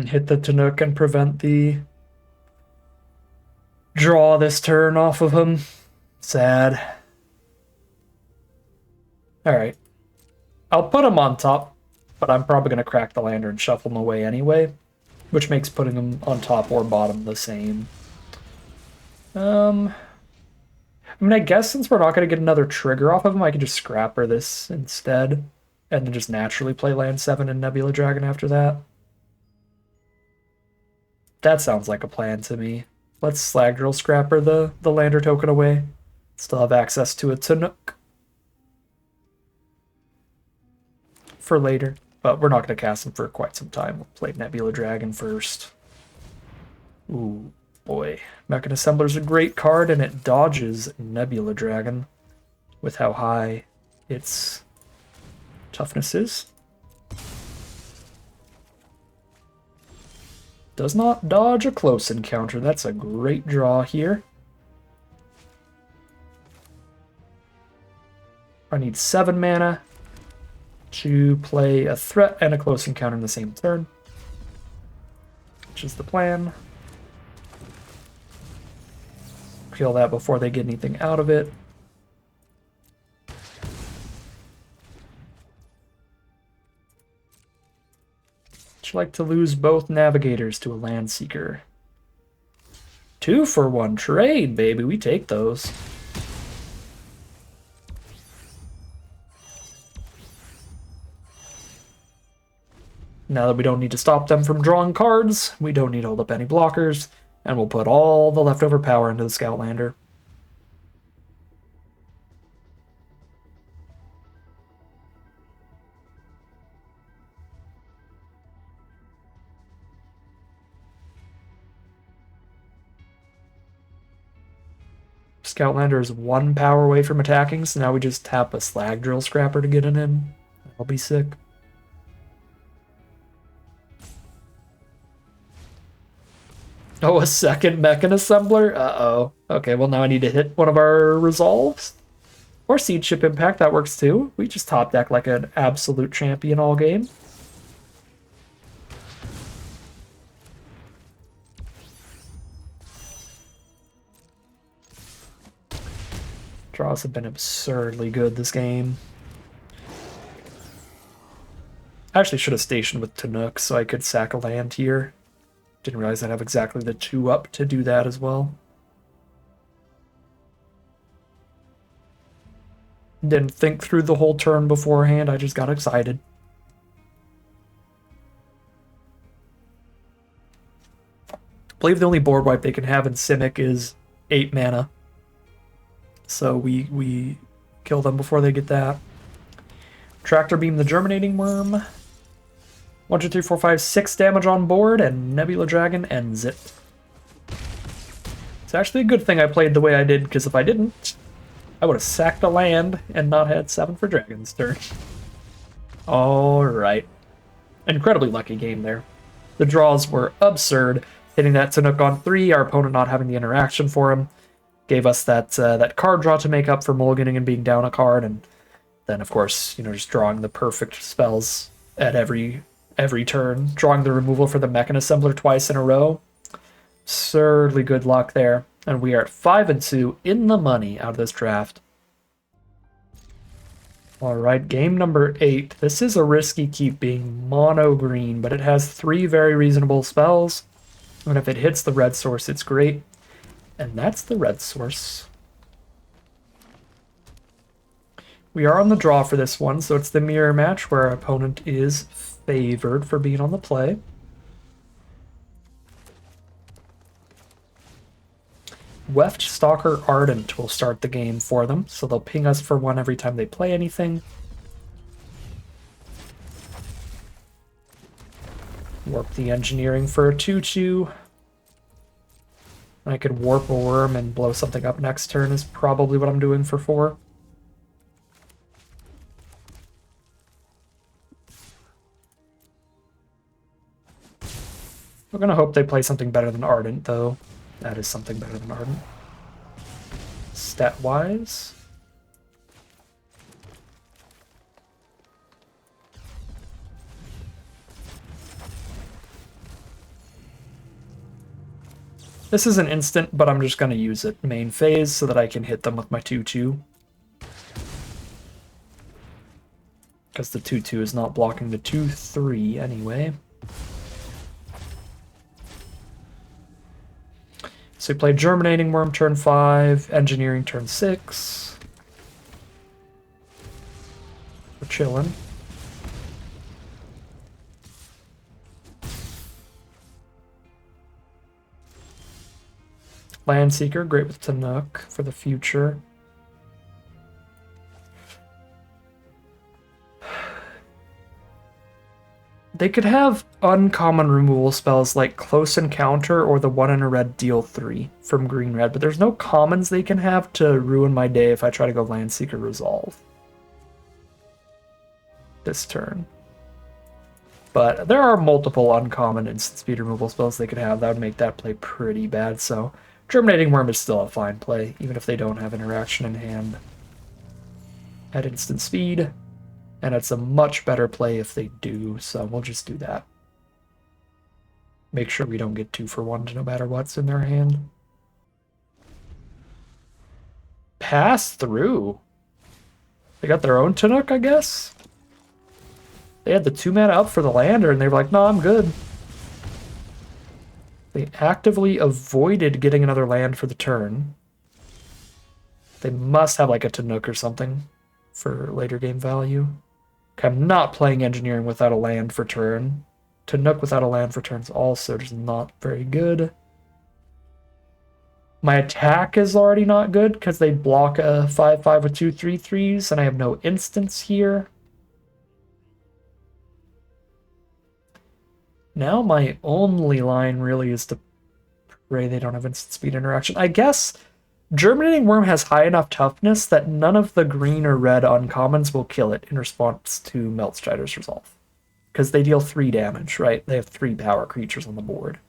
Hit the Chinook and prevent the draw this turn off of him. Sad. Alright. I'll put him on top, but I'm probably going to crack the lander and shuffle him away anyway, which makes putting him on top or bottom the same. I mean, I guess since we're not going to get another trigger off of him, I can just scrapper this instead, and then just naturally play land 7 and Nebula Dragon after that. That sounds like a plan to me. Let's Slag Drill Scrapper the lander token away. Still have access to a Chinook for later, but we're not going to cast him for quite some time. We'll play Nebula Dragon first. Ooh, boy. Mechan Assembler's a great card, and it dodges Nebula Dragon with how high its toughness is. Does not dodge a close encounter. That's a great draw here. I need 7 mana to play a threat and a close encounter in the same turn, which is the plan. Kill that before they get anything out of it. Would you like to lose both navigators to a land seeker? 2-for-1 trade, baby. We take those. Now that we don't need to stop them from drawing cards, we don't need to hold up any blockers, and we'll put all the leftover power into the Scoutlander. Scoutlander is 1 power away from attacking, so now we just tap a Slag Drill Scrapper to get it in. That'll be sick. Oh, a second Mechan Assembler? Uh-oh. Okay, well now I need to hit one of our resolves. Or Seed Ship Impact, that works too. We just top deck like an absolute champion all game. Draws have been absurdly good this game. I actually should have stationed with Chinook so I could sack a land here. Didn't realize I'd have exactly the 2-up to do that as well. Didn't think through the whole turn beforehand, I just got excited. I believe the only board wipe they can have in Simic is 8 mana. So we kill them before they get that. Tractor Beam the Germinating Worm. 1, 2, 3, 4, 5, 6 damage on board, and Nebula Dragon ends it. It's actually a good thing I played the way I did, because if I didn't, I would have sacked a land and not had 7 for Dragon's turn. Alright. Incredibly lucky game there. The draws were absurd. Hitting that Chinook on 3, our opponent not having the interaction for him, gave us that card draw to make up for mulliganing and being down a card, and then, of course, just drawing the perfect spells at every turn, drawing the removal for the Mechan Assembler twice in a row. Absurdly good luck there. And we are at 5-2 in the money out of this draft. Alright, game number 8. This is a risky keep being mono green, but it has 3 very reasonable spells. And if it hits the red source, it's great. And that's the red source. We are on the draw for this one, so it's the mirror match where our opponent is favored for being on the play. Weft Stalker Ardent will start the game for them, so they'll ping us for one every time they play anything. Warp the Engineering for a 2-2. I could warp a worm and blow something up next turn is probably what I'm doing for 4. We're gonna hope they play something better than Ardent, though. That is something better than Ardent. Stat-wise. This is an instant, but I'm just going to use it main phase so that I can hit them with my 2-2. Because the 2-2 is not blocking the 2-3 anyway. So we play Germinating Worm turn 5, Engineering turn 6. We're chilling. Landseeker, great with Tanook for the future. They could have uncommon removal spells like Close Encounter or the 1 in a red deal 3 from green-red, but there's no commons they can have to ruin my day if I try to go Landseeker Resolve this turn. But there are multiple uncommon instant speed removal spells they could have that would make that play pretty bad, so Germinating Worm is still a fine play, even if they don't have interaction in hand at instant speed. And it's a much better play if they do, so we'll just do that. Make sure we don't get 2 for 1 no matter what's in their hand. Pass through. They got their own Tanook, I guess? They had the 2 mana up for the lander, and they were like, no, I'm good. They actively avoided getting another land for the turn. They must have like a Tanook or something for later game value. Okay, I'm not playing Engineering without a land for turn. Tanook without a land for turn is also just not very good. My attack is already not good because they block a 5/5 with 2 3/3s, and I have no instants here. Now my only line really is to pray they don't have instant speed interaction. I guess Germinating Worm has high enough toughness that none of the green or red uncommons will kill it in response to Meltstrider's Resolve. Because they deal 3 damage, right? They have 3 power creatures on the board.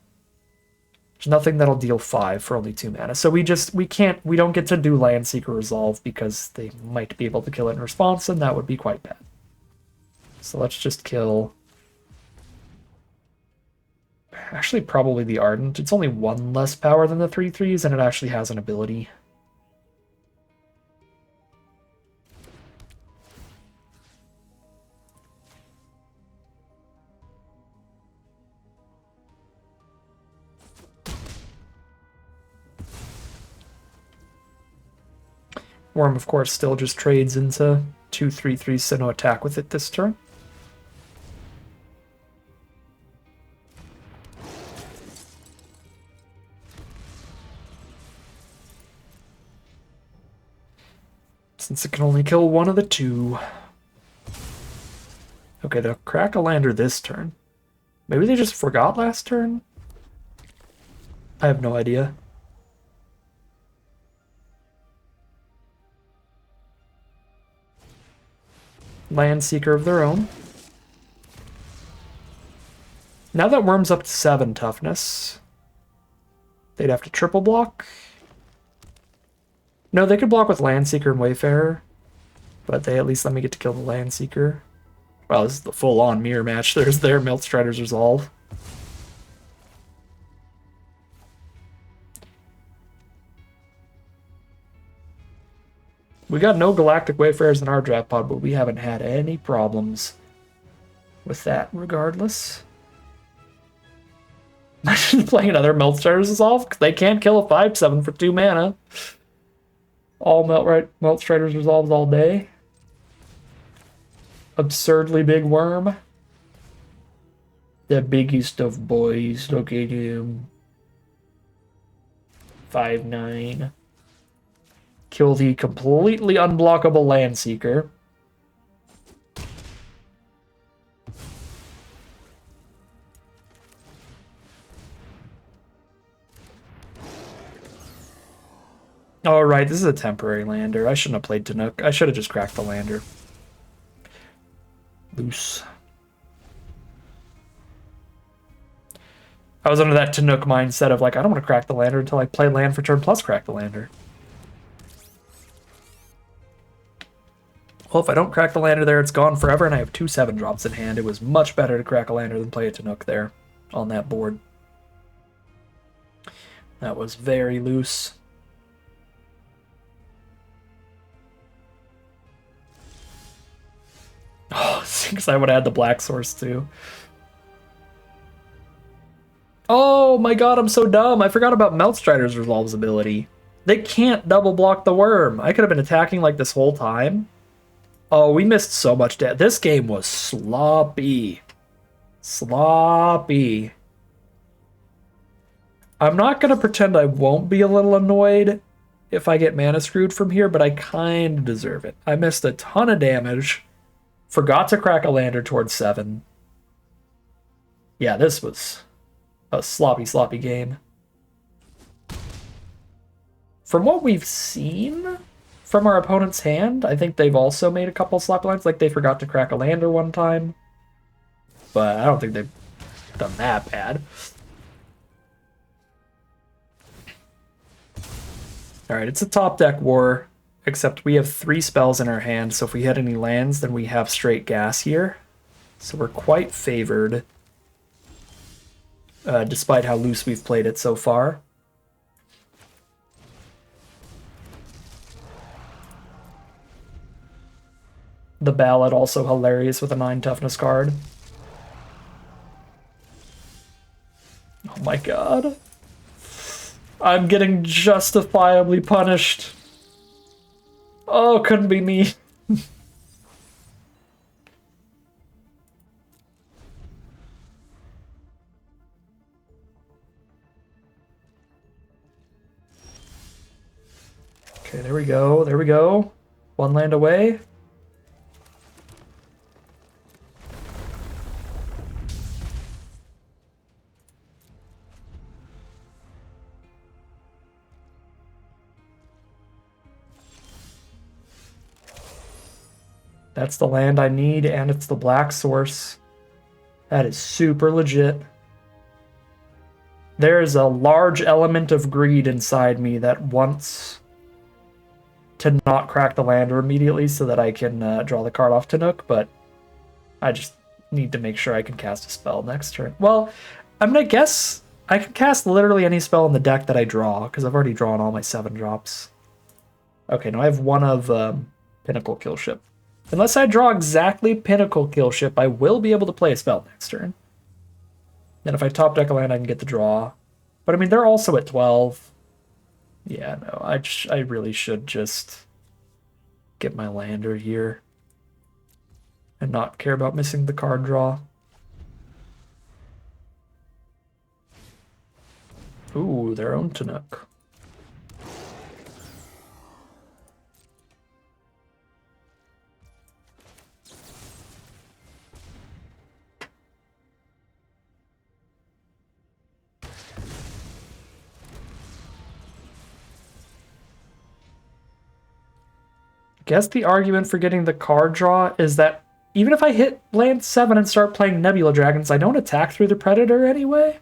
There's nothing that'll deal 5 for only 2 mana. So we don't get to do Landseeker Resolve because they might be able to kill it in response, and that would be quite bad. So let's just kill... Actually, probably the Ardent. It's only 1 less power than the 3/3s, and it actually has an ability. Worm, of course, still just trades into 2 3/3s, so no attack with it this turn. Since it can only kill 1 of the 2. Okay, they'll crack a lander this turn. Maybe they just forgot last turn? I have no idea. Landseeker of their own. Now that Worm's up to 7 toughness, they'd have to triple block. No, they could block with Landseeker and Wayfarer, but they at least let me get to kill the Landseeker. Wow, this is the full-on mirror match. There's their Meltstrider's Resolve. We got no Galactic Wayfarers in our draft pod, but we haven't had any problems with that regardless. Imagine playing another Melt Strider's Resolve, because they can't kill a 5/7 for 2 mana. All Melt Strider's Resolves all day. Absurdly big worm. The biggest of boys, look at him. 5/9. Kill the completely unblockable Landseeker. All right, this is a temporary lander. I shouldn't have played Tanook. I should have just cracked the lander. Loose. I was under that Tanook mindset of like, I don't want to crack the lander until I play land for turn plus crack the lander. Well, if I don't crack the lander there, it's gone forever, and I have 2 7-drops in hand. It was much better to crack a lander than play a Tanook there on that board. That was very loose. Oh, because I would add the black source too. Oh my god, I'm so dumb. I forgot about Melt Strider's Resolve's ability. They can't double block the worm. I could have been attacking like this whole time. Oh, we missed so much damage. This game was sloppy. Sloppy. I'm not going to pretend I won't be a little annoyed if I get mana screwed from here, but I kind of deserve it. I missed a ton of damage. Forgot to crack a lander towards 7. Yeah, this was a sloppy, sloppy game. From what we've seen from our opponent's hand, I think they've also made a couple sloppy lines, like they forgot to crack a lander one time. But I don't think they've done that bad. Alright, it's a top deck war, except we have 3 spells in our hand, so if we hit any lands, then we have straight gas here. So we're quite favored, despite how loose we've played it so far. The Ballad also hilarious with a 9 toughness card. Oh my god. I'm getting justifiably punished. Oh, couldn't be me. Okay, there we go. There we go. 1 land away. That's the land I need, and it's the black source. That is super legit. There is a large element of greed inside me that wants to not crack the lander immediately so that I can draw the card off Tanook, but I just need to make sure I can cast a spell next turn. Well, I'm going to guess I can cast literally any spell in the deck that I draw, because I've already drawn all my 7-drops. Okay, now I have 1 of Pinnacle Killship. Unless I draw exactly Pinnacle Killship, I will be able to play a spell next turn. Then if I top deck a land, I can get the draw. But I mean, they're also at 12. Yeah, no, I really should just get my lander here and not care about missing the card draw. Ooh, their own Tanook. Guess the argument for getting the card draw is that even if I hit land 7 and start playing Nebula Dragons, I don't attack through the Predator anyway.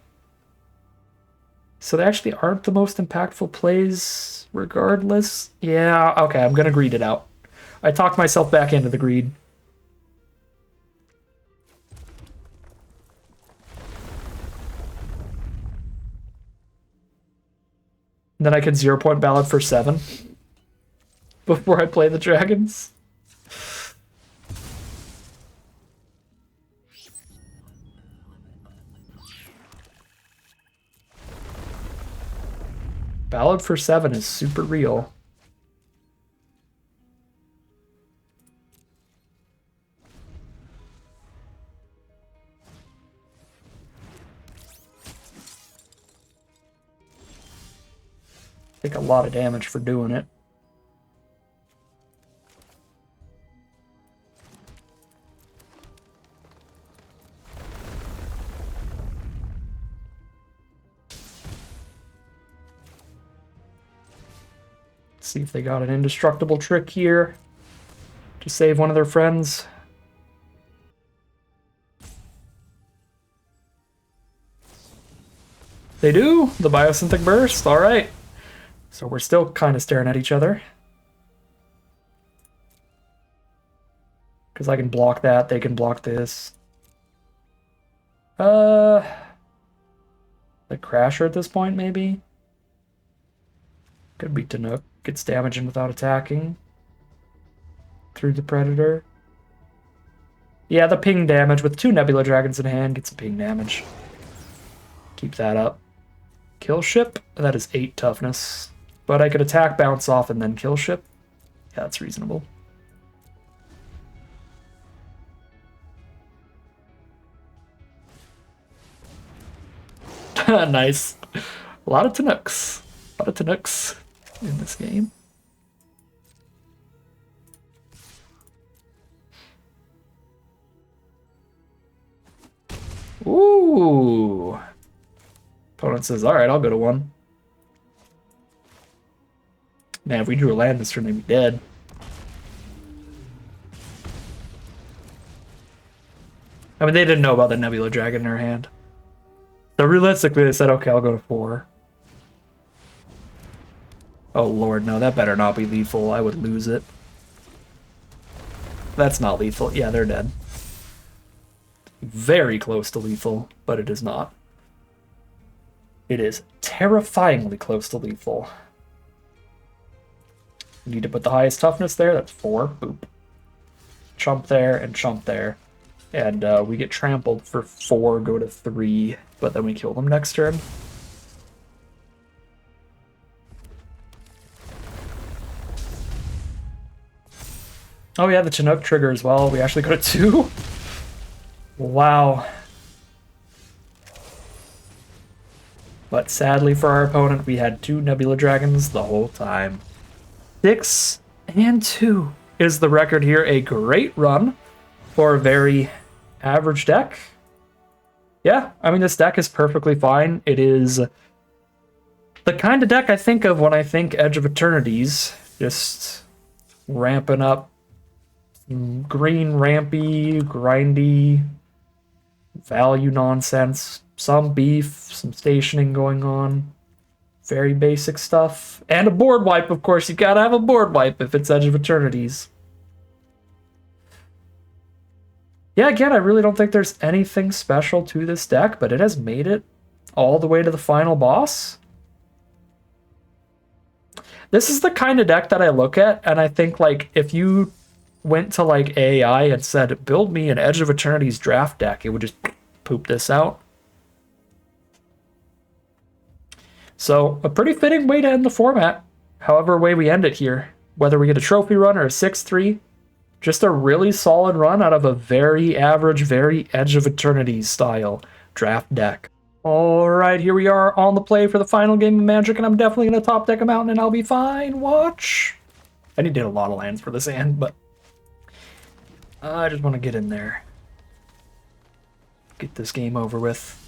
So they actually aren't the most impactful plays regardless. Yeah, okay, I'm gonna greed it out. I talked myself back into the greed. Then I can 0-point ballad for 7 before I play the dragons. Ballad for 7 is super real. Take a lot of damage for doing it. See if they got an indestructible trick here to save one of their friends. They do! The Biosynthetic Burst, alright. So we're still kind of staring at each other. Because I can block that, they can block this. The Crasher at this point, maybe? Could be Tanook. Gets damaging without attacking. Through the Predator. Yeah, the ping damage with 2 Nebula Dragons in hand gets a ping damage. Keep that up. Kill ship, that is 8 toughness. But I could attack, bounce off, and then kill ship. Yeah, that's reasonable. Nice. A lot of Tanooks. A lot of Tanooks in this game. Ooh. Opponent says, alright, I'll go to 1. Man, if we drew a land this turn, they'd be dead. I mean, they didn't know about the Nebula Dragon in their hand. So realistically, they said, okay, I'll go to 4. Oh lord, no, that better not be lethal. I would lose it. That's not lethal. Yeah, they're dead. Very close to lethal, but it is not. It is terrifyingly close to lethal. You need to put the highest toughness there. That's 4. Boop. Chump there and chump there. And we get trampled for 4, go to 3, but then we kill them next turn. Oh yeah, the Chinook trigger as well. We actually go to 2? Wow. But sadly for our opponent, we had 2 Nebula Dragons the whole time. 6 and 2 is the record here. A great run for a very average deck. Yeah, I mean, this deck is perfectly fine. It is the kind of deck I think of when I think Edge of Eternities. Just ramping up green, rampy, grindy, value nonsense, some beef, some stationing going on, very basic stuff, and a board wipe, of course. You gotta have a board wipe if it's Edge of Eternities. Yeah, again, I really don't think there's anything special to this deck, but it has made it all the way to the final boss. This is the kind of deck that I look at, and I think, like, if you went to, like, AI and said, build me an Edge of Eternities draft deck, it would just poop this out. So, a pretty fitting way to end the format, however way we end it here. Whether we get a trophy run or a 6-3, just a really solid run out of a very average, very Edge of Eternities style draft deck. Alright, here we are on the play for the final game of Magic, and I'm definitely going to top deck a mountain and I'll be fine. Watch! And he did a lot of lands for this hand, but I just want to get in there. Get this game over with.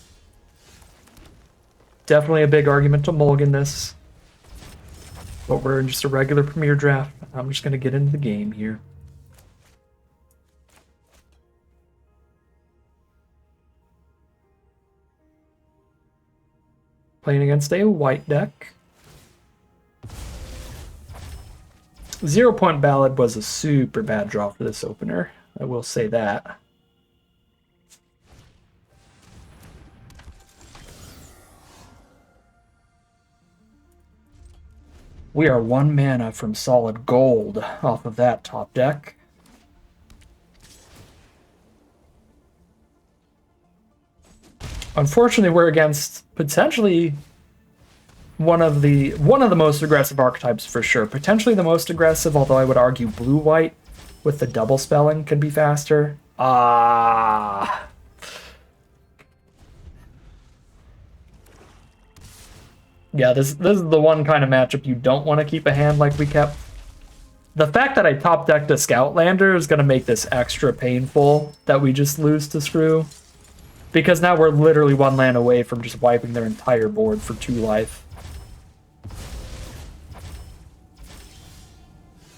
Definitely a big argument to mulligan this. But we're in just a regular Premier draft. I'm just going to get into the game here. Playing against a white deck. 0 Point Ballad was a super bad draw for this opener. I will say that. We are 1 mana from solid gold off of that top deck. Unfortunately, we're against potentially one of the most aggressive archetypes for sure. Potentially the most aggressive, although I would argue blue-white with the double spelling could be faster. Ah. Yeah, this is the one kind of matchup you don't want to keep a hand like we kept. The fact that I top decked a Scoutlander is going to make this extra painful that we just lose to Screw. Because now we're literally one land away from just wiping their entire board for 2 life.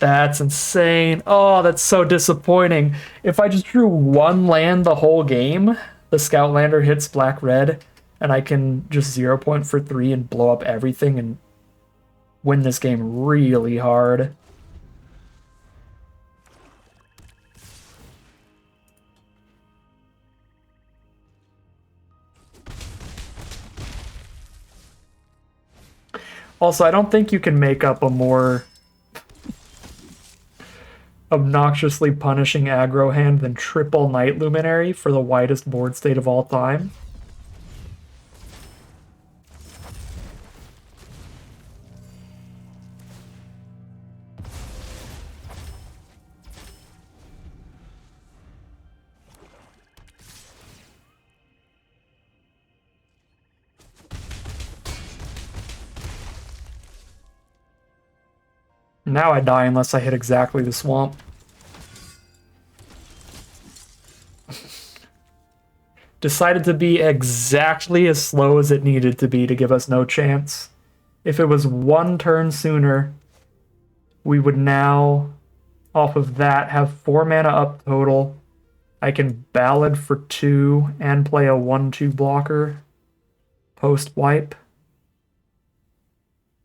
That's insane. Oh, that's so disappointing. If I just drew 1 land the whole game, the Scoutlander hits black-red, and I can just 0 point for 3 and blow up everything and win this game really hard. Also, I don't think you can make up a more obnoxiously punishing aggro hand than triple Night Luminary for the widest board state of all time. Now I die unless I hit exactly the swamp. Decided to be exactly as slow as it needed to be to give us no chance. If it was 1 turn sooner, we would now, off of that, have 4 mana up total. I can Ballad for 2 and play a 1/2 blocker post-wipe.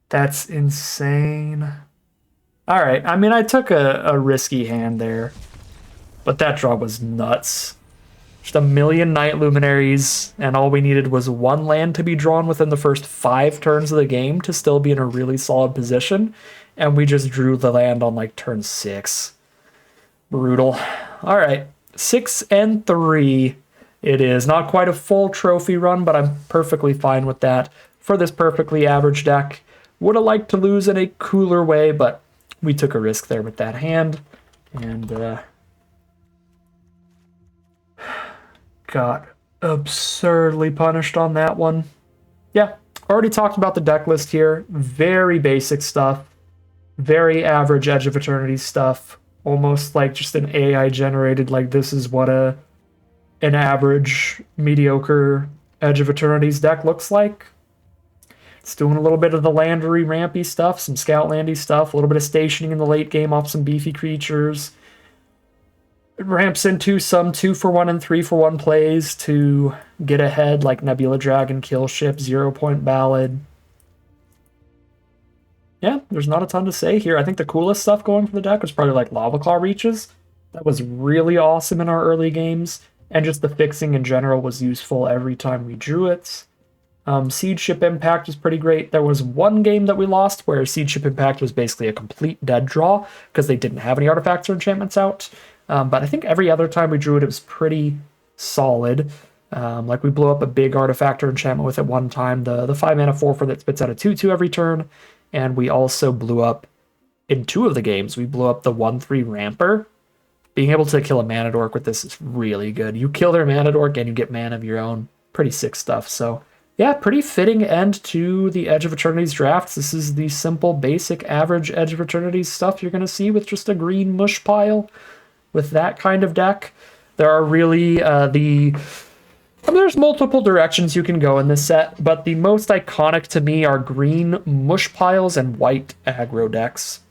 That's insane. Alright, I mean, I took a risky hand there, but that draw was nuts. Just a million Night Luminaries, and all we needed was 1 land to be drawn within the first 5 turns of the game to still be in a really solid position, and we just drew the land on like turn 6. Brutal. Alright, 6-3 it is. Not quite a full trophy run, but I'm perfectly fine with that for this perfectly average deck. Would have liked to lose in a cooler way, but we took a risk there with that hand, and got absurdly punished on that one. Yeah, already talked about the deck list here. Very basic stuff. Very average Edge of Eternities stuff. Almost like just an AI generated, like this is what an average, mediocre Edge of Eternities deck looks like. It's doing a little bit of the landery rampy stuff, some Scoutlandy stuff, a little bit of stationing in the late game off some beefy creatures. It ramps into some 2-for-1 and 3-for-1 plays to get ahead, like Nebula Dragon, Kill Ship, 0 Point Ballad. Yeah, there's not a ton to say here. I think the coolest stuff going for the deck was probably like Lava Claw Reaches. That was really awesome in our early games, and just the fixing in general was useful every time we drew it. Siege Ship Impact was pretty great. There was one game that we lost where Siege Ship Impact was basically a complete dead draw because they didn't have any artifacts or enchantments out. But I think every other time we drew it, it was pretty solid. Like we blew up a big artifact or enchantment with it one time, the 5 mana 4/4 that spits out a 2/2 every turn. And we also blew up, in 2 of the games, we blew up the 1/3 Ramper. Being able to kill a Mana Dork with this is really good. You kill their Mana Dork and you get mana of your own. Pretty sick stuff. So yeah, pretty fitting end to the Edge of Eternities drafts. This is the simple, basic, average Edge of Eternities stuff you're going to see with just a green mush pile with that kind of deck. There are really there's multiple directions you can go in this set, but the most iconic to me are green mush piles and white aggro decks.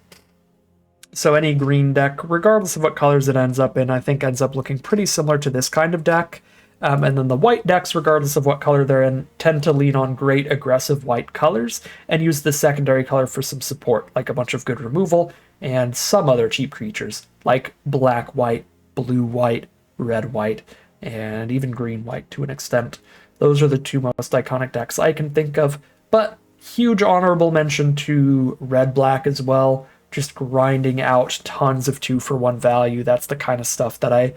So any green deck, regardless of what colors it ends up in, I think ends up looking pretty similar to this kind of deck. And then the white decks, regardless of what color they're in, tend to lean on great aggressive white colors and use the secondary color for some support, like a bunch of good removal and some other cheap creatures, like black-white, blue-white, red-white, and even green-white to an extent. Those are the 2 most iconic decks I can think of, but huge honorable mention to red-black as well, just grinding out tons of 2-for-1 value. That's the kind of stuff that I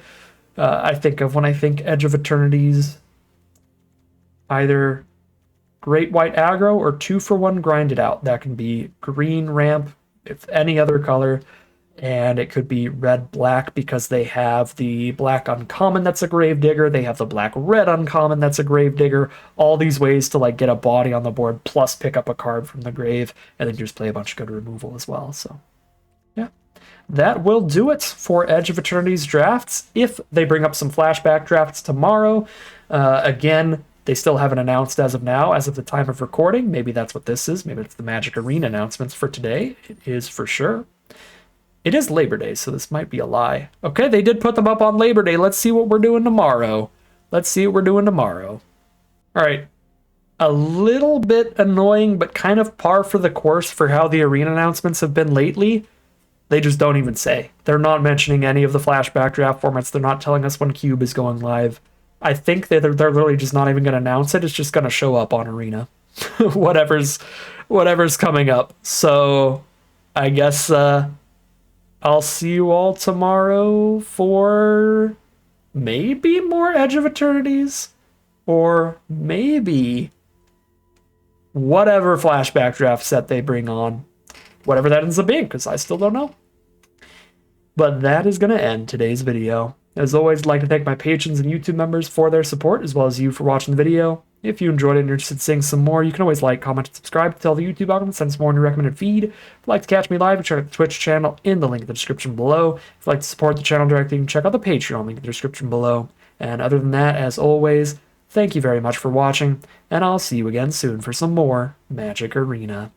think of when I think Edge of Eternities. Either Great White Aggro or 2-for-1 Grind It Out. That can be green ramp, if any other color, and it could be red-black because they have the black uncommon that's a Gravedigger, they have the black-red uncommon that's a Gravedigger, all these ways to like get a body on the board plus pick up a card from the grave, and then just play a bunch of good removal as well. So yeah, that will do it for Edge of Eternities drafts. If they bring up some flashback drafts tomorrow, again, they still haven't announced as of now, as of the time of recording. Maybe that's what this is. Maybe it's the Magic Arena announcements for today. It is for sure. It is Labor Day, so this might be a lie. Okay, they did put them up on Labor Day. Let's see what we're doing tomorrow. All right. A little bit annoying, but kind of par for the course for how the arena announcements have been lately. They just don't even say. They're not mentioning any of the flashback draft formats. They're not telling us when Cube is going live. I think they're literally just not even going to announce it. It's just going to show up on Arena. whatever's coming up. So I guess I'll see you all tomorrow for maybe more Edge of Eternities, or maybe whatever flashback draft set they bring on. Whatever that ends up being, because I still don't know. But that is going to end today's video. As always, I'd like to thank my patrons and YouTube members for their support, as well as you for watching the video. If you enjoyed it and you're interested in seeing some more, you can always like, comment, and subscribe to tell the YouTube algorithm send us more in your recommended feed. If you'd like to catch me live, check out the Twitch channel in the link in the description below. If you'd like to support the channel directly, you can check out the Patreon link in the description below. And other than that, as always, thank you very much for watching, and I'll see you again soon for some more Magic Arena.